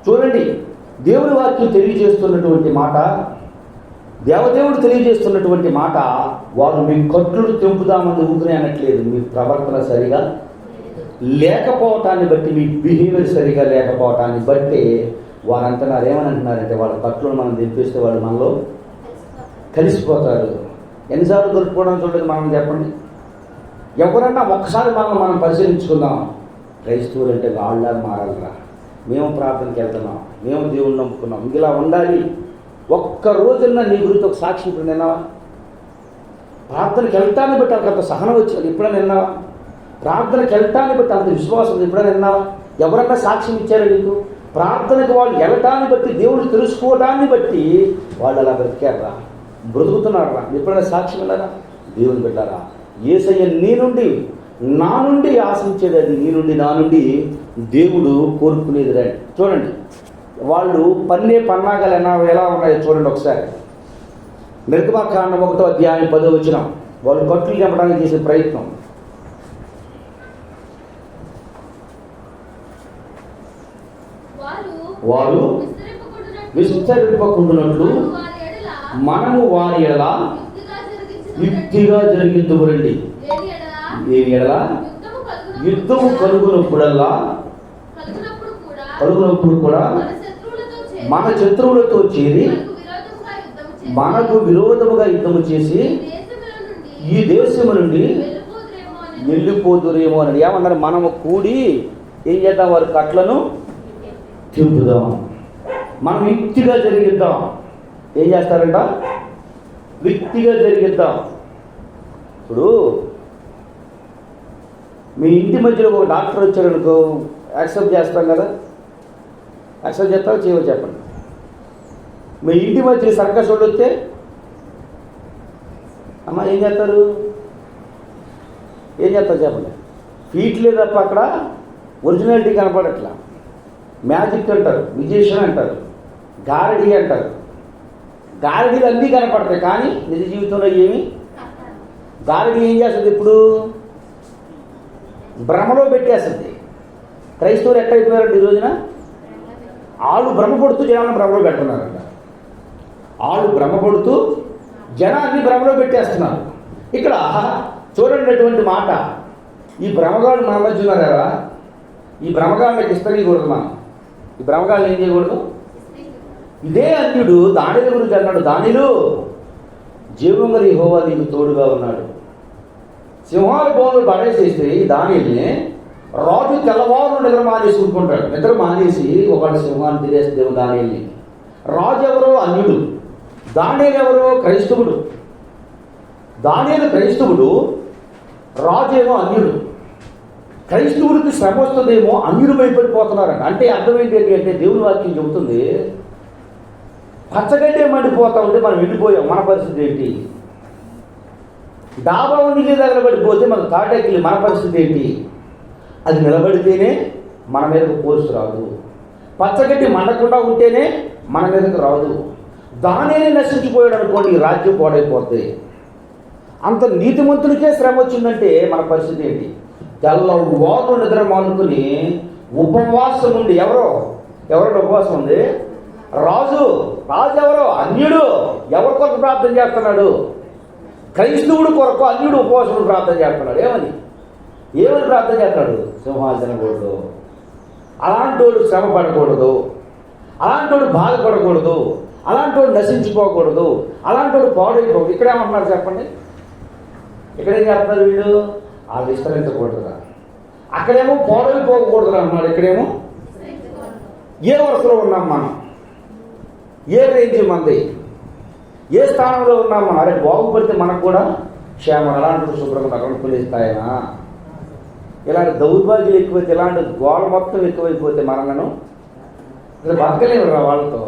చూడండి, దేవుని వాక్యం తెలియజేస్తున్నటువంటి మాట, దేవదేవుడు తెలియజేస్తున్నటువంటి మాట, వారు మీ కట్లు తెంపుదామని ఊపిరి అనట్లేదు. మీ ప్రవర్తన సరిగా లేకపోవటాన్ని బట్టి, మీ బిహేవియర్ సరిగా లేకపోవటాన్ని బట్టి వారంటున్నారు. ఏమని అంటున్నారంటే, వాళ్ళ కట్లను మనం తెంపేస్తే వాళ్ళు మనలో కలిసిపోతారు. ఎన్నిసార్లు దొరుకుకోవడం చూడలేదు మనం? చెప్పండి. ఎవరన్నా ఒక్కసారి మనం పరిశీలించుకుందాం. క్రైస్తవులు అంటే వాళ్ళ మారాలరా, మేము ప్రార్థనకి వెళ్తున్నాం, మేము దేవుణ్ణి నమ్ముకున్నాం, ఇలా ఉండాలి. ఒక్క రోజున్నా నీ గురించి ఒక సాక్షి ఇప్పుడు నిన్నావా? ప్రార్థనకి వెళ్తాన్ని బట్టి అంత సహనం వచ్చేది ఎప్పుడైనా నిన్నావా? ప్రార్థనకి వెళ్తాన్ని బట్టి అంత విశ్వాసం ఎప్పుడైనా నిన్నావా? ఎవరన్నా సాక్ష్యం ఇచ్చారా నీకు? ప్రార్థనకు వాళ్ళు వెళ్ళటాన్ని బట్టి, దేవుడు తెలుసుకోవడాన్ని బట్టి వాళ్ళు అలా బ్రతికారా, బ్రతుకుతున్నారా? ఎప్పుడైనా సాక్ష్యం వెళ్ళారా? దేవుని పెట్టారా? యేసయ్య నీ నుండి, నా నుండి ఆశించేది అది, నీ నుండి, నా నుండి దేవుడు కోరుకునేది రండి. చూడండి, వాళ్ళు పన్నాగాలు ఎలా ఉన్నాయో చూడండి ఒకసారి. నిర్గమకాండం 1వ అధ్యాయం 10వ వచనం. వాళ్ళు కట్లు చెప్పడానికి చేసే ప్రయత్నం. వారు విస్తరింపకుండునట్లు మనము వారి ఎడల యుక్తిగా జరిగించుకోరండి. దేని ఎడల? యుద్ధము కలుగునప్పుడు కూడా మన శత్రువులతో చేరి మనకు విరోధముగా యుద్ధము చేసి ఈ దేశము నుండి వెళ్ళిపోదురేమో అని ఏమన్నారు? మనము కూడి ఏం చేద్దాం? వారి కట్లను తింపుదాం, మనం యుక్తిగా జరిగిద్దాం. ఏం చేస్తారంట? యుక్తిగా జరిగిద్దాం. ఇప్పుడు మీ ఇంటి మధ్యలో ఒక డాక్టర్ వచ్చారనుకో, యాక్సెప్ట్ చేస్తాం కదా? యాక్సెప్ట్ చేస్తావో చేయవో చెప్పండి. మీ ఇంటి మధ్య సర్కస్ వాళ్ళు వస్తే అమ్మ ఏం చేస్తారు? చెప్పండి. ఫీట్లే తప్ప అక్కడ ఒరిజినాలిటీ కనపడట్లా. మ్యాజిక్ అంటారు, విజేషన్ అంటారు, గారడీ అంటారు. గారడీలు అన్నీ కనపడతాయి, కానీ నిజ జీవితంలో ఏమి? గారడీ ఏం చేస్తుంది? ఇప్పుడు భ్రమలో పెట్టేస్తుంది. క్రైస్తవులు ఎక్కడైపోయారంటే ఈ రోజున వాళ్ళు భ్రమపడుతూ జనాన్ని భ్రమలో పెడుతున్నారంట. వాళ్ళు భ్రమపడుతూ జనాన్ని భ్రమలో పెట్టేస్తున్నారు. ఇక్కడ చూడండి మాట, ఈ భ్రమగాళ్ళు మన మధ్య ఉన్నారా? ఈ భ్రమగాళ్ళకి ఇస్తకూడదు. మనం ఈ భ్రమగాళ్ళు ఏం చేయకూడదు? ఇదే అన్యుడు దానిల గురించి అన్నాడు, దానిలో జీవముగల యెహోవా నీకు తోడుగా ఉన్నాడు. సింహాల బోన్లు పడేసేస్తే దానిని రాజు తెల్లవారు నిద్ర మానేసుకుంటాడు. నిద్ర మానేసి ఒకటి సింహాన్ని తినేస్తే దానిని. రాజు ఎవరో అన్యుడు, దానియేలు ఎవరో క్రైస్తవుడు. దానియేలు క్రైస్తవుడు, రాజు ఏమో అన్యుడు. క్రైస్తవుడికి శ్రమ వస్తుందేమో, అన్యుడు భయపడిపోతున్నారంట. అంటే అర్థం ఏంటి అంటే, దేవుని వాక్యం చెబుతుంది, పచ్చగడ్డే మండిపోతా ఉంటే మనం వెళ్ళిపోయాం, మన పరిస్థితి ఏంటి? డాబా నీళ్ళు తగలబడిపోతే మన తాటెక్కి మన పరిస్థితి ఏంటి? అది నిలబడితేనే మన మీదకు పోస్ట్ రాదు. పచ్చగడ్డి మండకుండా ఉంటేనే మన మీదకు రాదు. దానిని నశించిపోయాడు అనుకోండి, ఈ రాజ్యం పాడైపోతుంది. అంత నీతిమంతునికే శ్రమ వచ్చిందంటే మన పరిస్థితి ఏంటి? తెల్లవారు నిద్ర మానుకుని ఉపవాసం ఉండి, ఎవరో ఉపవాసం ఉంది? రాజు ఎవరో అన్యుడు. ఎవరి కొరకు ప్రార్థన చేస్తున్నాడు? క్రైస్తవుడు కొరకు అన్యుడు ఉపవాసం ప్రార్థన చేస్తున్నాడు. ఏమని ప్రార్థన చేస్తున్నాడు? సింహాసన కూడదు, అలాంటి వాడు శ్రమ పడకూడదు, అలాంటి వాడు బాధపడకూడదు, అలాంటి వాడు నశించిపోకూడదు, అలాంటి వాడు పాడైపోకూడదు. ఇక్కడేమంటున్నారు చెప్పండి? ఇక్కడేం చేస్తున్నారు వీళ్ళు? ఆ విస్తరించకూడదురా. అక్కడేమో పాడైపోకూడదు అన్నాడు, ఇక్కడేమో ఏ వరుసలో ఉన్నాం మనం, ఏ రేంజ్ మంది, ఏ స్థానంలో ఉన్నాం మనం. అరే బాగుపడితే మనకు కూడా క్షేమం. అలాంటి శుభ్రంగా తగలుకులు ఇస్తాయనా? ఇలాంటి దౌర్భాగ్యం ఎక్కువైతే, ఇలాంటి గోళ మొత్తం ఎక్కువైపోతే మనలను అసలు బతకలేము రా వాళ్ళతో.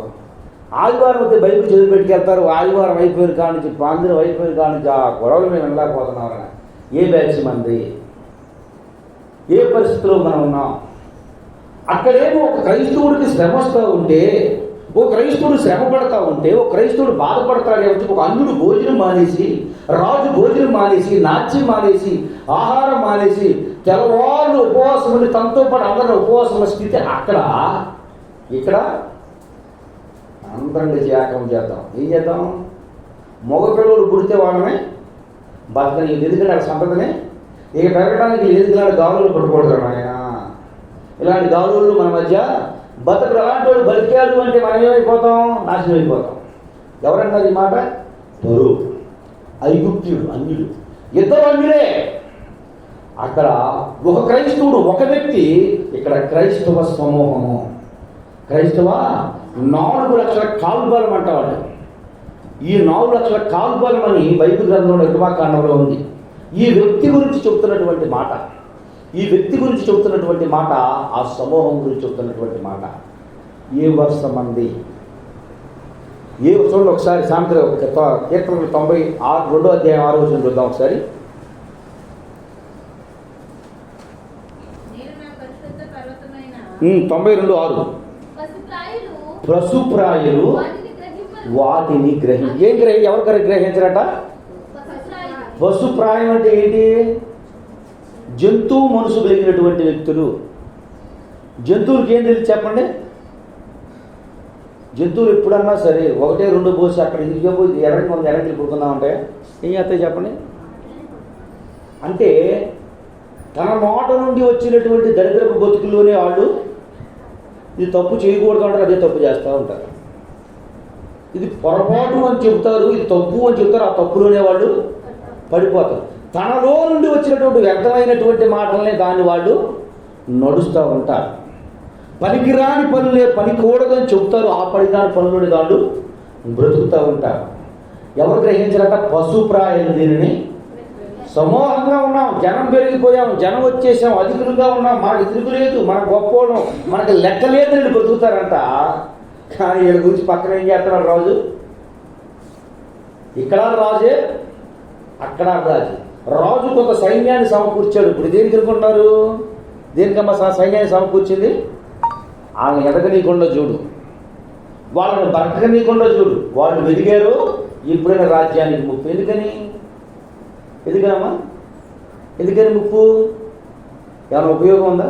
ఆదివారం అయితే బైబిల్ చదివి పెట్టుకెళ్తారు. ఆదివారం అయిపోయిన కాడ నుంచి, పాందిరం అయిపోయిన కాడ నుంచి ఆ గొడవలు మేము వెళ్ళలేకపోతున్నాం. ఏ బ్యాచ్ మంది, ఏ పరిస్థితిలో మనం ఉన్నాం? అక్కడేమో ఒక క్రైస్తవుడికి శ్రమ వస్తూ ఉంటే, ఓ క్రైస్తవుడు శ్రమ పడతా ఉంటే, ఓ క్రైస్తవుడు బాధపడతాడే వచ్చి ఒక అన్యుడు భోజనం మానేసి, రాజు భోజనం మానేసి, నాట్యం మానేసి, ఆహారం మానేసి, తెల్లవాళ్ళు ఉపవాసం ఉండి తనతో పాటు అందరూ ఉపవాసం ఉన్న స్థితి అక్కడ. ఇక్కడ అందరం త్యాగం చేద్దాం. ఏం చేద్దాం? మగపిల్లలు పుడితే వాళ్ళని బతకని ఎందుకంటే సంపదనే ఇక పెరగడానికి ఎందుకు గాలులు పట్టుకూడదు ఆయన. ఇలాంటి గాలులు మన మధ్య బతకుడు. అలాంటి వాడు బతికాడు అంటే మనం ఏమైపోతాం? నాశనం అయిపోతాం. ఎవరన్నారు ఈ మాట? పరు ఐగుప్త్యుడు, అన్యుడు, ఇద్దరు అన్యులే. అక్కడ ఒక క్రైస్తవుడు, ఒక వ్యక్తి. ఇక్కడ క్రైస్తవ సమూహము. క్రైస్తవ 4 లక్షల కాల్బలం అంటాడు. ఈ 4 లక్షల కాల్బలం అని బైబిల్ గ్రంథంలో నిర్మాకాండంలో ఉంది. ఈ వ్యక్తి గురించి చెబుతున్నటువంటి మాట, ఈ వ్యక్తి గురించి చెబుతున్నటువంటి మాట, ఆ సమూహం గురించి చెబుతున్నటువంటి మాట. ఏ వర్ష మంది, ఏ చూడండి ఒకసారి సాయంత్రం కీర్తనలు 96 2వ అధ్యాయం 6వ వచనం చూద్దాం ఒకసారి. నేను 92:6. పశుప్రాయులు వాటిని ఎవరు గ్రహించరట? పశుప్రాయం అంటే ఏంటి? జంతువు మనసు కలిగినటువంటి వ్యక్తులు. జంతువులకి ఏం తెలిసి చెప్పండి? జంతువులు ఎప్పుడన్నా సరే 1 2 పోసి అక్కడ ఇదిపోయి ఎర్రకి పుడుకుందామంటే ఏం చేస్తాయి చెప్పండి? అంటే తన నోట నుండి వచ్చినటువంటి దరిద్రపు బతుకుల్లోనే వాళ్ళు ఇది తప్పు చేయకూడదు అంటారు, అదే తప్పు చేస్తూ ఉంటారు. ఇది పొరపాటు అని చెబుతారు, ఇది తప్పు అని చెబుతారు, ఆ తప్పులోనే వాళ్ళు పడిపోతారు. తనలో నుండి వచ్చినటువంటి వ్యర్థమైనటువంటి మాటలనే దాన్ని వాళ్ళు నడుస్తూ ఉంటారు. పనికిరాని పనులే పనికూడదని చెబుతారు, ఆ పనికిరాని పనులని వాళ్ళు బ్రతుకుతూ ఉంటారు. ఎవరు గ్రహించారంట? పశుప్రాయులు. దీనిని సమూహంగా ఉన్నాం, జనం పెరిగిపోయాం, జనం వచ్చేసాం, అధికులుగా ఉన్నాం, మనకు తిరుగులేదు, మన గొప్పవడం, మనకు లెక్క లేదని బ్రతుకుతారంట. కానీ వీళ్ళ గురించి పక్కన ఏం చేస్తున్నాడు రాజు? ఇక్కడ రాజే, అక్కడ రాజు. రాజు కొంత సైన్యాన్ని సమకూర్చాడు. ఇప్పుడు దేనికి అనుకుంటున్నారు? దేనికమ్మా సైన్యాన్ని సమకూర్చింది? వాళ్ళని ఎదగనీయకుండా చూడు, వాళ్ళని బతకనీయకుండా చూడు. వాళ్ళు వెదిగారు, ఇప్పుడైనా రాజ్యానికి ముప్పు. ఎందుకనమ్మా? ఎందుకని ముప్పు? ఏమైనా ఉపయోగం ఉందా?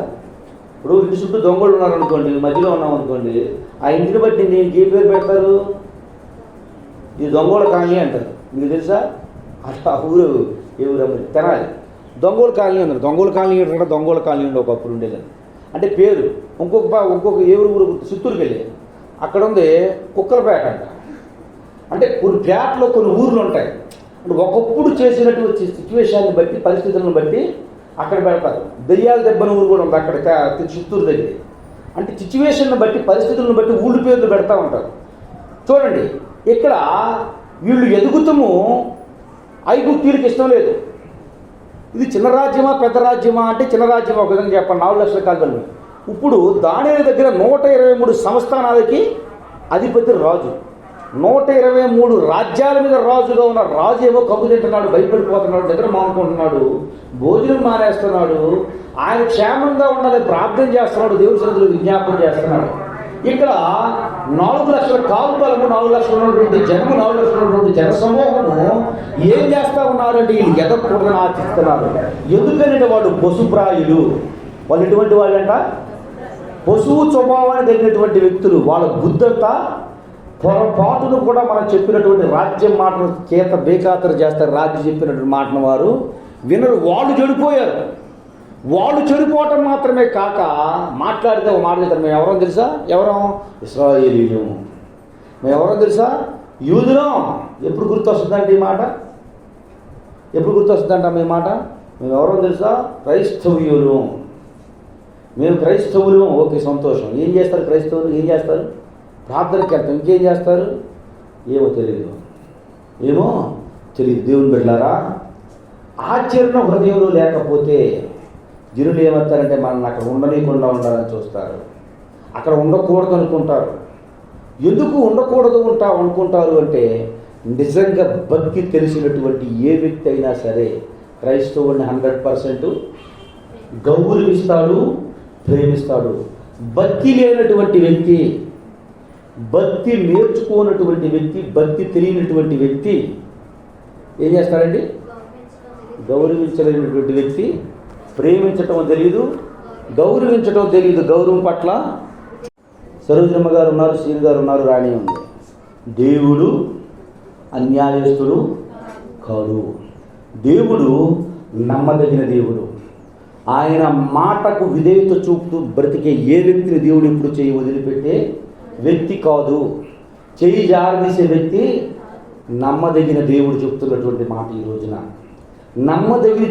ఇప్పుడు ఇంటి చుట్టూ దొంగలు ఉన్నారనుకోండి, మధ్యలో ఉన్నాం అనుకోండి, ఆ ఇంటిని బట్టి నేను ఏ పేరు పెడతారు? ఇది దొంగోళ కాలనీ అంటారు. మీకు తెలుసా? అట్లా ఊరు ఏ ఊరమ్మ తెనాలి దొంగోళ కాలనీ అన్నారు. దొంగోళ కాలనీ ఏంటంటే దొంగోళ కాలనీ ఉండే ఒకప్పుడు ఉండేది అంటే పేరు. ఇంకొక ఏ ఊరు చిత్తూరుకి వెళ్ళి అక్కడ ఉంది కుక్కలపేట అంట. అంటే కొన్ని పేటలో కొన్ని ఊర్లు ఉంటాయి. అంటే ఒకప్పుడు చేసినటువంటి సిచ్యువేషన్ని బట్టి, పరిస్థితులను బట్టి అక్కడ పెడతారు. దెయ్యాల దెబ్బన ఊరు కూడా ఉంది అక్కడ చిత్తూరు దగ్గర. అంటే సిచ్యువేషన్ని బట్టి, పరిస్థితులను బట్టి ఊళ్ళు పేర్లు పెడతా ఉంటారు. చూడండి, ఇక్కడ వీళ్ళు ఎదుగుతాము, ఐగుప్తీయులకు ఇష్టం లేదు. ఇది చిన్న రాజ్యమా పెద్ద రాజ్యమా అంటే చిన్న రాజ్యమా. ఒక విధంగా చెప్పండి, 4 లక్షల కాలం. ఇప్పుడు దానియేలు దగ్గర 123 సంస్థానాలకి అధిపతి రాజు. 123 రాజ్యాల మీద రాజుగా ఉన్న రాజు ఏమో కబు తింటున్నాడు, భయపడిపోతున్నాడు, నిద్ర మానుకుంటున్నాడు, భోజనం మానేస్తున్నాడు. ఆయన క్షేమంగా ఉండాలని ప్రార్థన చేస్తున్నాడు, దేవుడి సన్నిధిలో విజ్ఞాపన చేస్తున్నాడు. ఇక్కడ 4 లక్షల కాల్బలము, 4 లక్షలు ఉన్నటువంటి జనము, 4 లక్షలు ఉన్నటువంటి జన సమూహము ఏం చేస్తూ ఉన్నారంటే వీళ్ళు ఎదగకూడదని ఆశిస్తున్నారు. ఎందుకంటే వాళ్ళు పశుప్రాయులు. వాళ్ళు ఎటువంటి వాళ్ళంట? పశువు స్వభావాన్ని తగినటువంటి వ్యక్తులు. వాళ్ళ బుద్ధంతా పొరపాటును కూడా మనం చెప్పినటువంటి రాజ్యం మాటను చేత బేఖాతరు చేస్తారు. రాజ్యం చెప్పినటువంటి మాటను వారు వినరు. వాళ్ళు చెడిపోయారు. వాళ్ళు చెడిపోవటం మాత్రమే కాక మాట్లాడితే ఒక మాట చెప్తారు, మేము ఎవరో తెలుసా? ఎవరం? ఇశ్రాయేలీయులం. మేము ఎవరో తెలుసా? యూదులం. ఎప్పుడు గుర్తొస్తుందంటే ఈ మాట? ఎప్పుడు గుర్తొస్తుందంట మీ మాట? మేము ఎవరో తెలుసా? క్రైస్తవులు. మేము క్రైస్తవులు. ఓకే, సంతోషం. ఏం చేస్తారు క్రైస్తవులు? ఏం చేస్తారు? ప్రార్థనకి వెళ్తాం. ఇంకేం చేస్తారు? ఏమో తెలియదు. దేవుని బిడ్డలారా, ఆచరణ హృదయంలో లేకపోతే జనులు ఏమంటారంటే మనల్ని అక్కడ ఉండలేకుండా ఉండాలని చూస్తారు, అక్కడ ఉండకూడదు అనుకుంటారు. ఎందుకు ఉండకూడదు అనుకుంటారు అంటే, నిజంగా భక్తి తెలిసినటువంటి ఏ వ్యక్తి అయినా సరే క్రైస్తవుని 100% గౌరవిస్తాడు, ప్రేమిస్తాడు. భక్తి లేనటువంటి వ్యక్తి, భక్తి నేర్చుకోనటువంటి వ్యక్తి, భక్తి తెలియనటువంటి వ్యక్తి ఏం చేస్తాడండి? గౌరవించలేనటువంటి వ్యక్తి ప్రేమించటం తెలియదు, గౌరవించటం తెలియదు. గౌరవం పట్ల సరోజమ్మ గారు ఉన్నారు, శ్రీని గారు ఉన్నారు, రాణి ఉంది. దేవుడు అన్యాయస్తుడు కాదు. దేవుడు నమ్మదగిన దేవుడు. ఆయన మాటకు విధేయత చూపుతూ బ్రతికే ఏ వ్యక్తిని దేవుడు ఎప్పుడు చేయి వదిలిపెట్టే వ్యక్తి కాదు. చేయి జారదీసే వ్యక్తి నమ్మదగిన దేవుడు చెప్తున్నటువంటి మాట ఈ రోజున. నమ్మదగిన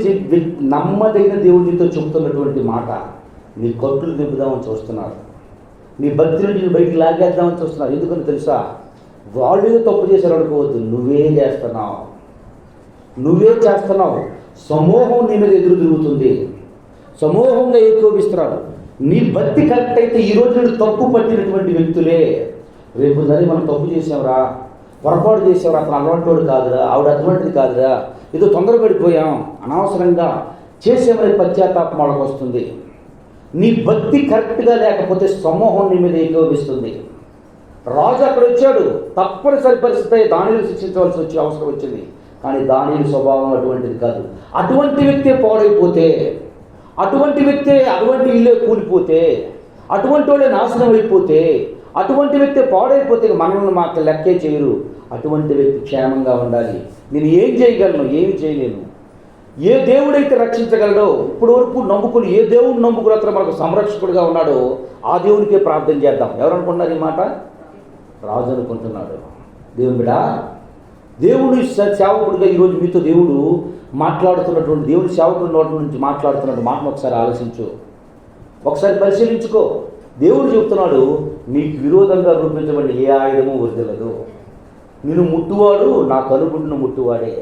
దేవుడితో చెప్తున్నటువంటి మాట. నీ కట్టులు దింపుదామని చూస్తున్నారు, నీ భక్తి నుండి బయటికి లాగేద్దామని చూస్తున్నారు. ఎందుకని తెలుసా? వాళ్ళు తప్పు చేశారు అనుకోవద్దు, నువ్వే చేస్తున్నావు. సమూహం నీ మీద ఎదురు తిరుగుతుంది, సమూహంగా ఏకోపిస్తున్నారు. నీ భక్తి కరెక్ట్ అయితే ఈరోజు నువ్వు తప్పు పట్టినటువంటి వ్యక్తులే రేపు సరే మనం తప్పు చేసావురా, పొరపాటు చేసావురా, అతను అలవాటు కాదురా, ఆవిడ అటువంటిది కాదురా, ఏదో తొందరపడిపోయాం, అనవసరంగా చేసేమనే పశ్చాత్తాపం వాళ్ళకు వస్తుంది. నీ భక్తి కరెక్ట్గా లేకపోతే సమూహం నీ మీద ఏకోపిస్తుంది. రాజు అక్కడ వచ్చాడు, తప్పనిసరి పరిస్థితి దానిని శిక్షించవలసి వచ్చే అవసరం వచ్చింది. కానీ దానిని స్వభావం అటువంటిది కాదు. అటువంటి వ్యక్తే పాడైపోతే, అటువంటి ఇల్లే కూలిపోతే, అటువంటి వాళ్ళే నాశనం అయిపోతే, అటువంటి వ్యక్తి పాడైపోతే మనల్ని మాకు లెక్కే చేయరు. అటువంటి వ్యక్తి క్షేమంగా ఉండాలి. నేను ఏం చేయగలను? ఏమి చేయలేను. ఏ దేవుడైతే రక్షించగలడో, ఇప్పుడు వరకు నమ్ముకుని ఏ దేవుడు నమ్ముకుని అతను మనకు సంరక్షకుడిగా ఉన్నాడో ఆ దేవునికే ప్రార్థన చేద్దాం. ఎవరనుకుంటున్నారు ఈ మాట? రాజు అనుకుంటున్నాడు. దేవుని బిడ్డ, దేవుడు సేవకుడిగా ఈరోజు మీతో దేవుడు మాట్లాడుతున్నటువంటి, దేవుని సేవకుడి నోటి నుంచి మాట్లాడుతున్నటువంటి మాటను ఒకసారి ఆలోచించు, ఒకసారి పరిశీలించుకో. దేవుడు చెప్తున్నాడు, నీకు విరోధంగా రూపించబడిన ఏ ఆయుధము వర్ధిల్లదు. నిన్ను ముట్టువాడు నా కనుగుడ్డును ముట్టువాడే,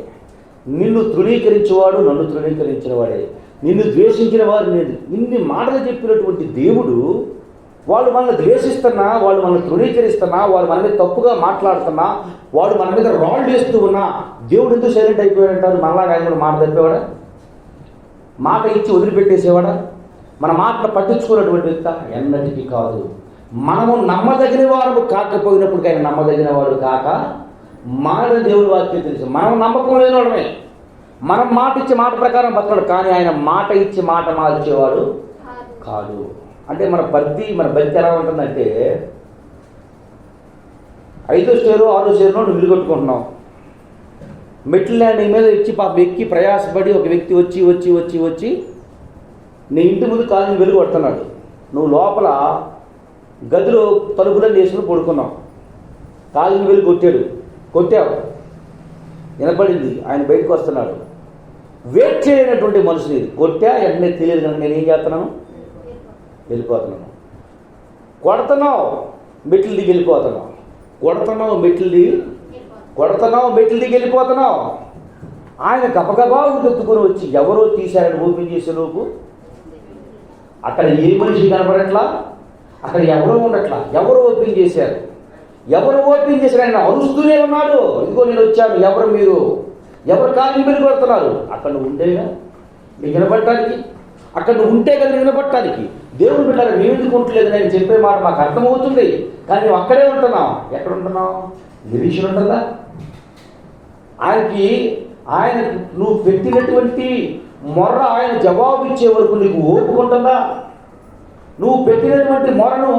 నిన్ను తృణీకరించేవాడు నన్ను తృణీకరించిన వాడే, నిన్ను ద్వేషించిన వారు నేను. ఇన్ని మాటలు చెప్పినటువంటి దేవుడు, వాళ్ళు మనల్ని ద్వేషిస్తున్నా, వాళ్ళు మనల్ని తృణీకరిస్తున్నా, వాళ్ళు మన మీద తప్పుగా మాట్లాడుతున్నా, వాడు మన మీద రాళ్ళు వేస్తూ ఉన్నా దేవుడు ఎందుకు సైలెంట్ అయిపోయాడంటారు? మనలాగా ఆయన కూడా మాట తప్పేవాడా? మాట ఇచ్చి వదిలిపెట్టేసేవాడా? మన మాటను పట్టించుకున్నటువంటి వ్యక్తి ఎన్నటికీ కాదు. మనము నమ్మదగిన వారు కాకపోయినప్పుడు ఆయన నమ్మదగిన వాడు కాక మన దేవుని వాక్యం తెలుసు. మనం నమ్మకం లేని వాళ్ళమే. మనం మాట ఇచ్చే మాట ప్రకారం బతకడు, కానీ ఆయన మాట ఇచ్చి మాట మార్చేవాడు కాదు. అంటే మన భక్తి ఎలా ఉంటుందంటే, 5వ స్టేరో 6వ స్టేరో నువ్వు ఇల్లు కట్టుకుంటున్నావు. మెట్ల ల్యాండింగ్ మీద ఎక్కి ప్రయాసపడి ఒక వ్యక్తి వచ్చి నీ ఇంటి ముందు కాలిని వెలుగు పడుతున్నాడు. నువ్వు లోపల గదిలో తలుపులను వేసుకుని పడుకున్నావు. కాలిని వెలుగు కొట్టావు, వినపడింది, ఆయన బయటకు వస్తున్నాడు. వెయిట్ చేయనటువంటి మనుషుని కొట్టా వెంటనే తెలియదు కనుక నేను ఏం చేస్తున్నాను? వెళ్ళిపోతున్నాను. కొడుతున్నావు, మెట్లు దిగి వెళ్ళిపోతున్నావు. మెట్లు దిగి వెళ్ళిపోతున్నావు. ఆయన గబగబా ఉదెత్తుకొని వచ్చి ఎవరో తీశారని ఓపెన్ చేసే లోపు అక్కడ ఏ మనిషి కనపడట్లా, అక్కడ ఎవరో ఉండట్లా. ఎవరు ఓపెన్ చేశారు? ఆయన అరుస్తూనే ఉన్నాడు, ఇదిగో నేను వచ్చాను, ఎవరు మీరు? ఎవరు కాలిని మీరు కొడుతున్నారు? అక్కడ నువ్వు ఉండేగా నీకు వినపడటానికి, అక్కడ నువ్వు ఉంటే కదా వినపడటానికి. దేవుడు బిడ్డలు మేము ఎందుకు ఉండలేదు? నేను చెప్పే మాట మాకు అర్థమవుతుంది, కానీ నువ్వు అక్కడే ఉంటున్నావు. ఎక్కడ ఉంటున్నావు? నిరీక్షణ ఉంటుందా? ఆయన నువ్వు పెట్టినటువంటి మొర్ర ఆయన జవాబు ఇచ్చే వరకు నీకు ఓపుకుంటుందా? నువ్వు పెట్టినటువంటి మొరను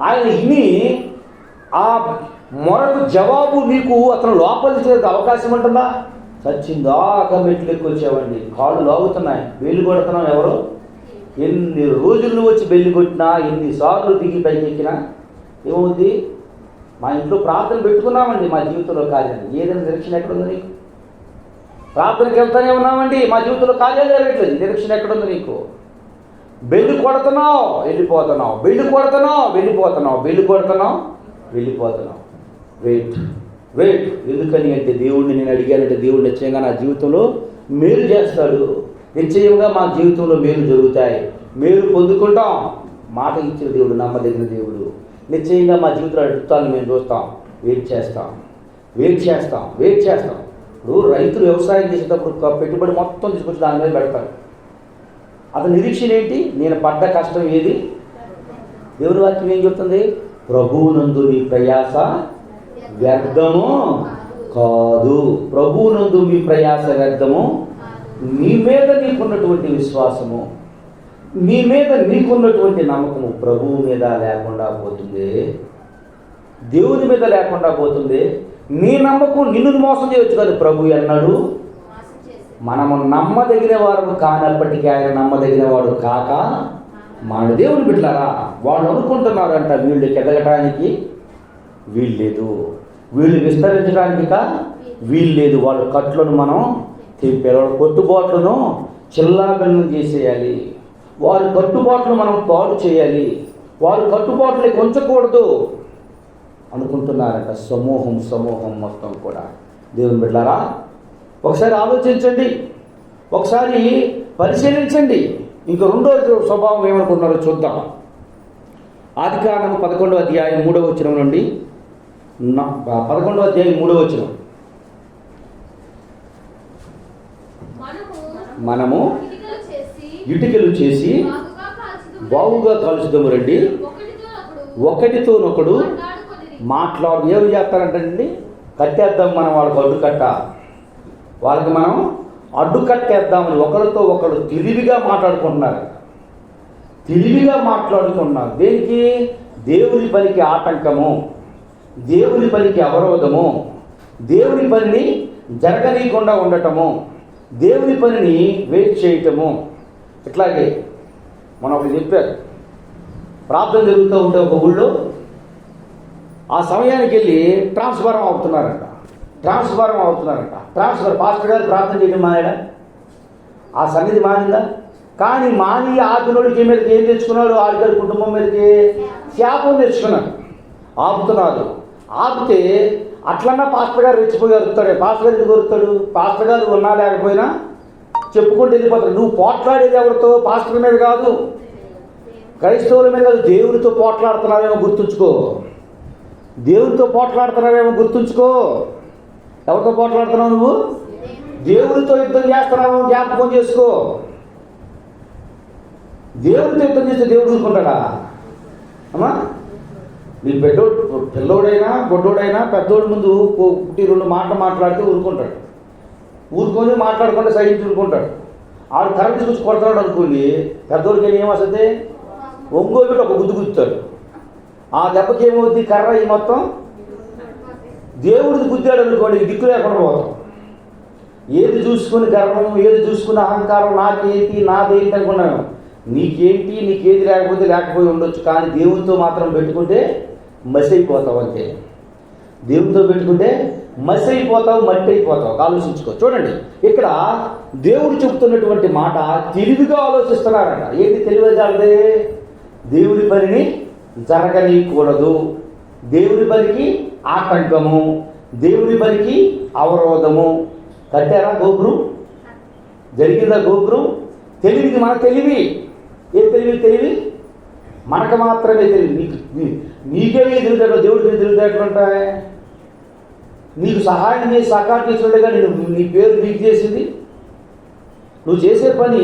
ఆయన విని ఆ మొరకు జవాబు నీకు అతను లోపలికి అవకాశం ఉంటుందా? చచ్చిందాక మెట్లు ఎక్కువ వచ్చావండి, కాళ్ళు లాగుతున్నాయి, వేలు కొడుతున్నాం, ఎవరు ఎన్ని రోజులు నువ్వు వచ్చి బెల్లి కొట్టినా, ఎన్నిసార్లు దిగి పైకి ఎక్కినా ఏమవుద్ది? మా ఇంట్లో ప్రార్థన పెట్టుకున్నామండి, మా జీవితంలో కార్యాలు ఏదైనా నిరీక్షణ ఎక్కడుంది నీకు? ప్రార్థనకి వెళ్తానే ఉన్నామండి, మా జీవితంలో కార్యాలు జరగట్లేదు, నిరీక్షణ ఎక్కడుంది నీకు? బెల్లి కొడుతున్నావు వెళ్ళిపోతున్నావు, బెల్లి కొడుతున్నావు వెళ్ళిపోతున్నావు, బెల్లి కొడుతున్నావు వెళ్ళిపోతున్నావు. వెయిట్. ఎందుకని అంటే దేవుడిని నేను అడిగానంటే దేవుడు నిశ్చయంగా నా జీవితంలో మేలు చేస్తాడు. నిశ్చయంగా మా జీవితంలో మేలు జరుగుతాయి, మేలు పొందుకుంటాం. మాట ఇచ్చిన దేవుడు, నమ్మదగిన దేవుడు. నిశ్చయంగా మా జీవితంలో అడుగుతాను మేము చూస్తాం, వెయిట్ చేస్తాం. ఇప్పుడు రైతులు వ్యవసాయం చేసేటప్పుడు పెట్టుబడి మొత్తం తీసుకొచ్చి దాని మీద పెడతారు. అతని నిరీక్షణ ఏంటి? నేను పడ్డ కష్టం ఏది? దేవుని వాక్యం ఏం చెప్తుంది? ప్రభువునందు నీ ప్రయాస వ్యర్థము కాదు. ప్రభువునందు మీ ప్రయాస వ్యర్థము. నీ మీద నీకున్నటువంటి విశ్వాసము, నీ మీద నీకున్నటువంటి నమ్మకము ప్రభువు మీద లేకుండా పోతుంది, దేవుని మీద లేకుండా పోతుంది. నీ నమ్మకం నిన్ను మోసం చేయవచ్చు కానీ ప్రభు అన్నాడు మనము నమ్మదగిన వారు కానప్పటికీ ఆయన నమ్మదగిన వాడు కాక మన దేవుని బిడ్డలారా వాళ్ళు అనుకుంటున్నారంట వీళ్ళకి ఎదగటానికి వీల్లేదు, వీళ్ళు విస్తరించడానికి వీల్లేదు. వాళ్ళ కట్లను మనం తెంపేయాలి, వాళ్ళ కట్టుబాట్లను చిల్లాబెల్లం చేసేయాలి, వారి కట్టుబాట్లు మనం పాడు చేయాలి, వారి కట్టుబాట్లే కొంచకూడదు అనుకుంటున్నారంట సమూహం మొత్తం కూడా. దేవుని బిడ్డలారా ఒకసారి ఆలోచించండి, ఒకసారి పరిశీలించండి. ఇంక రెండో స్వభావం ఏమనుకుంటున్నారో చూద్దాం. ఆదికాండము 11వ అధ్యాయం 3వ వచనం నుండి 11వ అధ్యాయం 3వ వచనం. మనము ఇటుకలు చేసి బావుగా కాల్చుదాము రండి, ఒకటితోనొకడు మాట్లాడు. ఏమి చేస్తారంటండి? కట్టేద్దాం మనం వాళ్ళకి అడ్డుకట్ట, వాళ్ళకి మనం అడ్డుకట్టేద్దామని ఒకరితో ఒకరు తెలివిగా మాట్లాడుకుంటున్నారు. దేనికి? దేవుని పనికి ఆటంకము, దేవుని పనికి అవరోధము, దేవుని పనిని జరగనీయకుండా ఉండటము, దేవుని పనిని వెయిట్ చేయటము. ఇట్లాగే మనం ఒకటి చెప్పారు, ప్రార్థన జరుగుతూ ఉంటే ఒక ఊళ్ళో ఆ సమయానికి వెళ్ళి ట్రాన్స్ఫారం అవుతున్నారంట. పాస్టర్ గారు ప్రార్థన చేయడం మానేడా? ఆ సన్నిధి మానిందా? కానీ మాని ఆపినోడికి మీదకి ఏం తెచ్చుకున్నాడు? ఆడిగారి కుటుంబం మీదకి శాపం తెచ్చుకున్నాడు. ఆపితే అట్లన్నా పాస్టర్ గారు రెచ్చిపోయి అరుతాడు. పాస్టర్ గారు ఎందుకు అరుతాడు? పాస్టర్ గారు ఉన్నా లేకపోయినా చెప్పుకుంటూ వెళ్ళిపోతాడు. నువ్వు పోట్లాడేది ఎవరితో? పాస్టర్ మీద కాదు, క్రైస్తవుల మీద కాదు, దేవునితో పోట్లాడుతున్నావేమో గుర్తుంచుకో. ఎవరితో పోట్లాడుతున్నావు నువ్వు? దేవునితో యుద్ధం చేస్తున్నావు, జ్ఞాపకం చేసుకో. దేవునితో యుద్ధం చేస్తే దేవుడు చూసుకుంటాడా? అమ్మా, నీ పిల్లోడైనా గొడ్డోడైనా పెద్దోడి ముందు 1-2 మాటలు మాట్లాడితే ఊరుకొని మాట్లాడకుండా సైన్స్ ఊరుకుంటాడు. ఆడు కరెంట్ చూసి కొడతాడు అనుకోండి, పెద్దోడికి ఏం వస్తుంది? ఒంగోబెట్టి ఒక గుద్దు గుద్దుతాడు. ఆ దెబ్బకి ఏమవుద్ది? కర్ర ఈ మొత్తం దేవుడిది గుద్దాడు అనుకోండి, దిక్కు లేకుండా పోతాం. ఏది చూసుకుని గర్వం, ఏది చూసుకుని అహంకారం, నాదేంటి అనుకున్నాను. నీకేది లేకపోయి ఉండొచ్చు, కానీ దేవునితో మాత్రం పెట్టుకుంటే మసి అయిపోతావు. అంతే, దేవునితో పెట్టుకుంటే మసి అయిపోతావు, మట్టి అయిపోతావు. ఆలోచించుకో. చూడండి, ఇక్కడ దేవుడు చెబుతున్నటువంటి మాట తెలివిగా ఆలోచిస్తున్నారట. ఏంటి తెలివిగా జాలదే? దేవుని పనిని జరగనీయకూడదు, దేవుని పనికి ఆటంకము, దేవుని పనికి అవరోధము. కట్టారా గోపురం? జరిగిందా గోపురం? తెలివికి మన తెలివి. ఏ తెలివి? మనకు మాత్రమే తెలివి. నీకే తెలివితేటలు, దేవుడికి తెలివితేటలు ఉంటాయి. నీకు సహాయం చేసి సహకారం చేసినట్టు కానీ నీ పేరు నీకు చేసింది. నువ్వు చేసే పని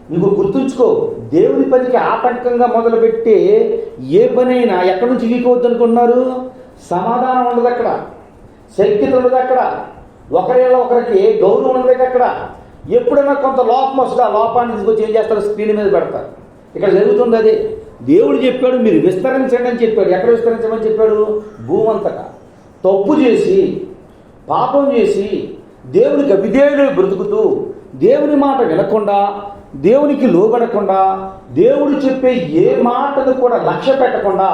నీకు గుర్తుంచుకో. దేవుని పనికి ఆటంకంగా మొదలుపెట్టి ఏ పనైనా ఎక్కడి నుంచి వీకవద్దు అనుకున్నారు? సమాధానం ఉండదు అక్కడ, శక్తి ఉండదు అక్కడ, ఒకరికి గౌరవం ఉండదు అక్కడ. ఎప్పుడైనా కొంత లోపం వస్తుంది, ఆ లోపాన్ని తీసుకొచ్చి ఏం చేస్తారు? స్క్రీన్ మీద పెడతారు. ఇక్కడ జరుగుతుంది అదే. దేవుడు చెప్పాడు మీరు విస్తరించండి అని చెప్పాడు. ఎక్కడ విస్తరించమని చెప్పాడు? భూమంతటా. తప్పు చేసి పాపం చేసి దేవునికి అవిధేయులు బ్రతుకుతూ దేవుని మాట వినకుండా దేవునికి లోబడకుండా, దేవుడు చెప్పే ఏ మాటను కూడా లక్ష్య పెట్టకుండా,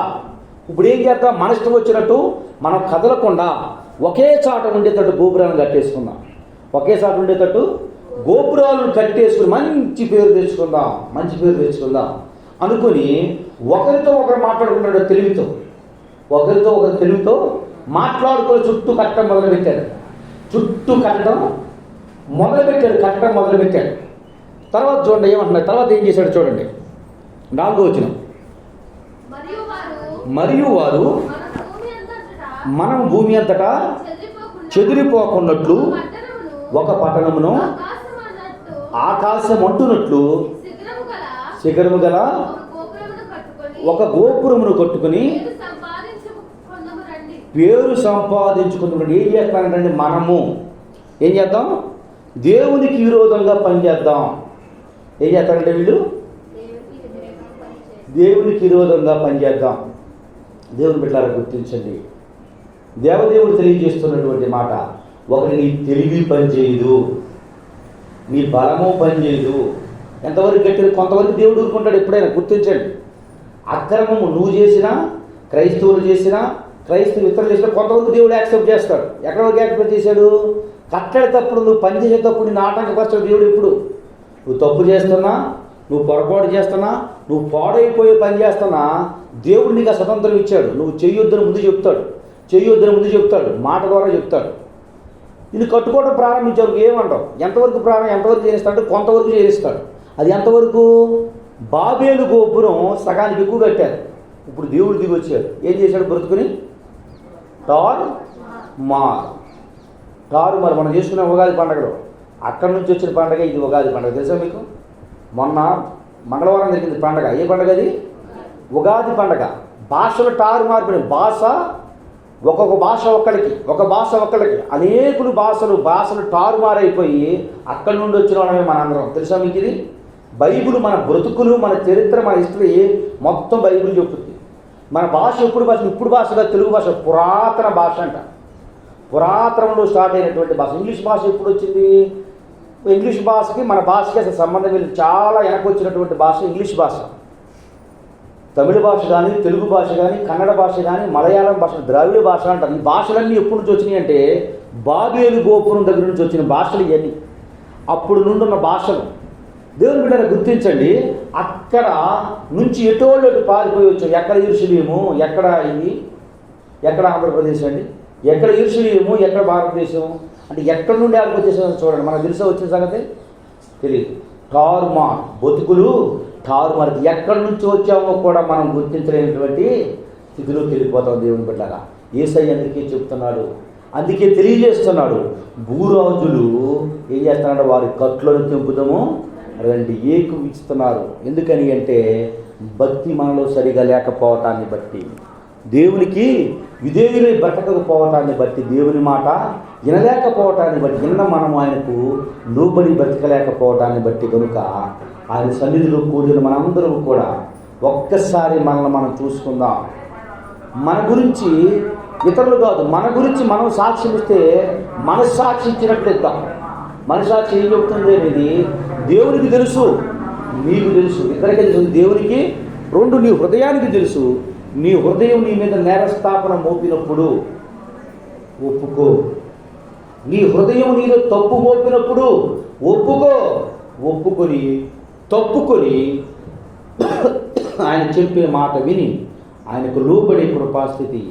ఇప్పుడు ఏం చేద్దాం, మన ఇష్టం వచ్చినట్టు మనం కదలకుండా ఒకే చాట ఉండేటట్టు గోపురాలను కట్టేసుకుందాం. ఒకే చాట ఉండేటట్టు గోపురాలను కట్టేసుకుని మంచి పేరు తెచ్చుకుందాం అనుకుని ఒకరితో ఒకరు మాట్లాడుకున్నాడు. ఒకరితో ఒకరు తెలివితో మాట్లాడుకొని చుట్టూ కట్టడం మొదలుపెట్టాడు. కట్టడం మొదలుపెట్టాడు. తర్వాత చూడండి ఏమంటున్నారు, తర్వాత ఏం చేశాడు చూడండి. 4వ వచనం, మరియు వారు మనం భూమి అంతటా చెదిరిపోకున్నట్లు ఒక పట్టణమును ఆకాశం అంటున్నట్లు శిఖరము గల ఒక గోపురమును కట్టుకుని పేరు సంపాదించుకున్నప్పుడు ఏం చేస్తానంటే మనము ఏం చేద్దాం, దేవునికి విరోధంగా పనిచేద్దాం. ఏం చేస్తారంటే వీళ్ళు దేవునికి విరోధంగా పనిచేద్దాం. దేవుని బిడ్డలారా గుర్తించండి, దేవదేవుడు తెలియజేస్తున్నటువంటి మాట, ఒకటి నీ తెలివి పనిచేయదు, నీ బలము పనిచేయదు. ఎంతవరకు గట్టిది, కొంతవరకు దేవుడు ఊరుకుంటాడు. ఎప్పుడైనా గుర్తించండి, అక్రమము నువ్వు చేసినా, క్రైస్తవులు చేసినా, ఇతరులు చేసినా కొంతవరకు దేవుడు యాక్సెప్ట్ చేస్తాడు. ఎక్కడ వరకు యాక్సెప్ట్ చేశాడు, కట్టడేటప్పుడు నువ్వు పని చేసేటప్పుడు నిన్ను ఆటంకపరచాడు దేవుడు. ఎప్పుడు నువ్వు తప్పు చేస్తున్నా, నువ్వు పొరపాటు చేస్తున్నా, నువ్వు పాడైపోయే పని చేస్తున్నా, దేవుడు నీకు ఆ స్వతంత్రం ఇచ్చాడు. నువ్వు చెయ్యొద్దని ముందు చెప్తాడు, మాట ద్వారా చెప్తాడు. ఇది కట్టుకోవడం ప్రారంభించేవరకు ఏమంటావు, ఎంతవరకు చేస్తాడు, కొంతవరకు చేస్తాడు. అది ఎంతవరకు, బాబేలు గోపురం సగానికి ఎక్కువ కట్టారు. ఇప్పుడు దేవుడు దిగి వచ్చాడు, ఏం చేశాడు, బ్రతుకుని తారుమారు. మనం చేసుకునే ఉగాది పండుగలో అక్కడి నుంచి వచ్చిన పండుగ ఇది ఉగాది పండుగ. తెలుసా మీకు, మొన్న మంగళవారం జరిగింది పండుగ. ఏ పండుగ అది, ఉగాది పండుగ. భాషలు తారుమారిపోయినాయి. ఒక్కొక్క భాష ఒక్కడికి అనేకులు భాషలు తారుమారైపోయి అక్కడి నుండి వచ్చిన వాళ్ళమే మనందరం. తెలుసా మీకు ఇది, బైబిల్ మన బ్రతుకులు, మన చరిత్ర, మన హిస్టరీ మొత్తం బైబిల్ చెప్తుంది. మన భాష ఇప్పుడు భాషగా తెలుగు భాష పురాతన భాష అంట. పురాతనంలో స్టార్ట్ అయినటువంటి భాష. ఇంగ్లీష్ భాష ఎప్పుడు వచ్చింది, ఇంగ్లీష్ భాషకి మన భాషకి అసలు సంబంధం లేదు. చాలా వెనకొచ్చినటువంటి భాష ఇంగ్లీష్ భాష. తమిళ భాష కానీ, తెలుగు భాష కానీ, కన్నడ భాష కానీ, మలయాళం భాష, ద్రావిడ భాష అంటారు. ఈ భాషలన్నీ ఎప్పటి నుంచి వచ్చినాయి అంటే బాబేలు గోపురం దగ్గర నుంచి వచ్చిన భాషలు ఇవన్నీ. అప్పుడు నుండి ఉన్న భాషలు. దేవుని బిడ్డలు గుర్తించండి, అక్కడ నుంచి ఎటోళ్ళు పారిపోయి వచ్చారు. ఎక్కడ యెరూషలేము, ఎక్కడ ఆంధ్రప్రదేశ్ అండి, ఎక్కడ యెరూషలేము, ఎక్కడ భారతదేశం అంటే ఎక్కడి నుండి ఆగిపోతేసామని చూడండి. మనకు తెలిసే వచ్చిన సంగతి తెలియదు. బతుకులు తారుమారు. ఎక్కడి నుంచి వచ్చామో కూడా మనం గుర్తించలేనటువంటి స్థితిలోకి వెళ్ళిపోతాం. దేవుని బిడ్డగా యేసయ్య అందుకే చెప్తున్నాడు, అందుకే తెలియజేస్తున్నాడు, భూరాజులు ఏం చేస్తున్నాడు, వారి కట్లను తెంపుదాము రండి ఏకువిస్తున్నారు. ఎందుకని అంటే భక్తి మనలో సరిగా లేకపోవటాన్ని బట్టి, దేవునికి విధేయులై బ్రతకకపోవటాన్ని బట్టి, దేవుని మాట వినలేకపోవటాన్ని బట్టి, మనము ఆయనకు లోబడి బ్రతకలేకపోవటాన్ని బట్టి కనుక ఆయన సన్నిధిలో కూడిన మనందరం కూడా ఒక్కసారి మనల్ని మనం చూసుకుందాం. మన గురించి ఇతరులు కాదు, మన గురించి మనం సాక్ష్యం ఇస్తే మనస్సాక్షి ఇచ్చినట్లు ఇద్దాం. మనస్సాక్షి ఏం చెప్తుంది అనేది దేవునికి తెలుసు, నీకు తెలుసు, ఇద్దరికీ తెలుసు. దేవునికి రెండు, నీ హృదయానికి తెలుసు. నీ హృదయం నీ మీద నేరస్థాపన మోపినప్పుడు ఒప్పుకో. నీ హృదయం నీలో తప్పు మోపినప్పుడు ఒప్పుకొని తప్పుకొని ఆయన చెప్పే మాట విని ఆయనకు లోబడే కృపాస్థితి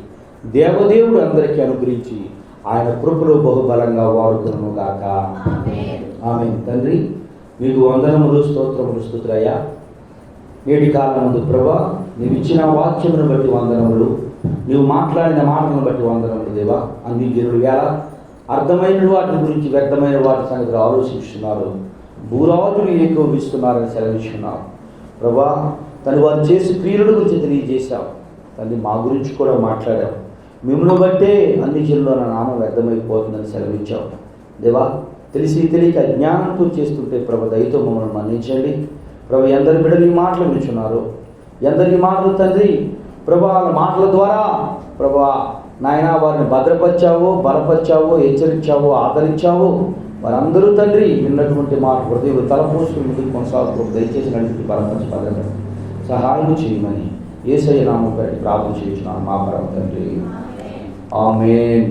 దేవదేవుడు అందరికీ అనుగ్రహించి ఆయన కృపలో బహుబలంగా వాడుకును గాక. ఆమేన్. తండ్రి మీకు వందనములు, స్తోత్రములు. నేటి కాలమందు ప్రభా, నీవు ఇచ్చిన వాక్యమును బట్టి వందనములు, నీవు మాట్లాడిన మాటలను బట్టి వందనములు దేవా. అన్ని జనులు వేళ అర్థమైన వాటి గురించి, వ్యర్థమైన వాటి సంగతిలో ఆలోచిస్తున్నారు. భూరాజులు ఏకోపిస్తున్నారని సెలవిస్తున్నావు ప్రభా. తను వారు చేసి క్రియల గురించి తెలియజేశావు తండ్రి. మా గురించి కూడా మాట్లాడావు. మిమ్మల్ని బట్టే అన్ని జనుల్లో నా నామం వ్యర్థమైపోతుందని సెలవించావు దేవా. తెలిసి తెలియక అజ్ఞానంతో చేస్తుంటే ప్రభా దయతో మమ్మల్ని మన్నించండి ప్రభా. ఎందరి బిడ్డలు ఈ మాటలు వింటున్నారు, ఎందరి మాటలు తండ్రి ప్రభా, మాటల ద్వారా ప్రభా నాయన వారిని భద్రపరిచావు, బలపరిచావు, హెచ్చరించావు, ఆదరించావు వారందరూ తండ్రి విన్నటువంటి మాట హృదయంలో తలపోసుకుని ముందుకు కొనసాగుతూ దయచేసి నడిపి బలపరచబడండి, సహాయం చేయమని యేసయ్య నామమున ప్రార్థన చేయుచున్నాను మా పరమ తండ్రి. ఆమేన్.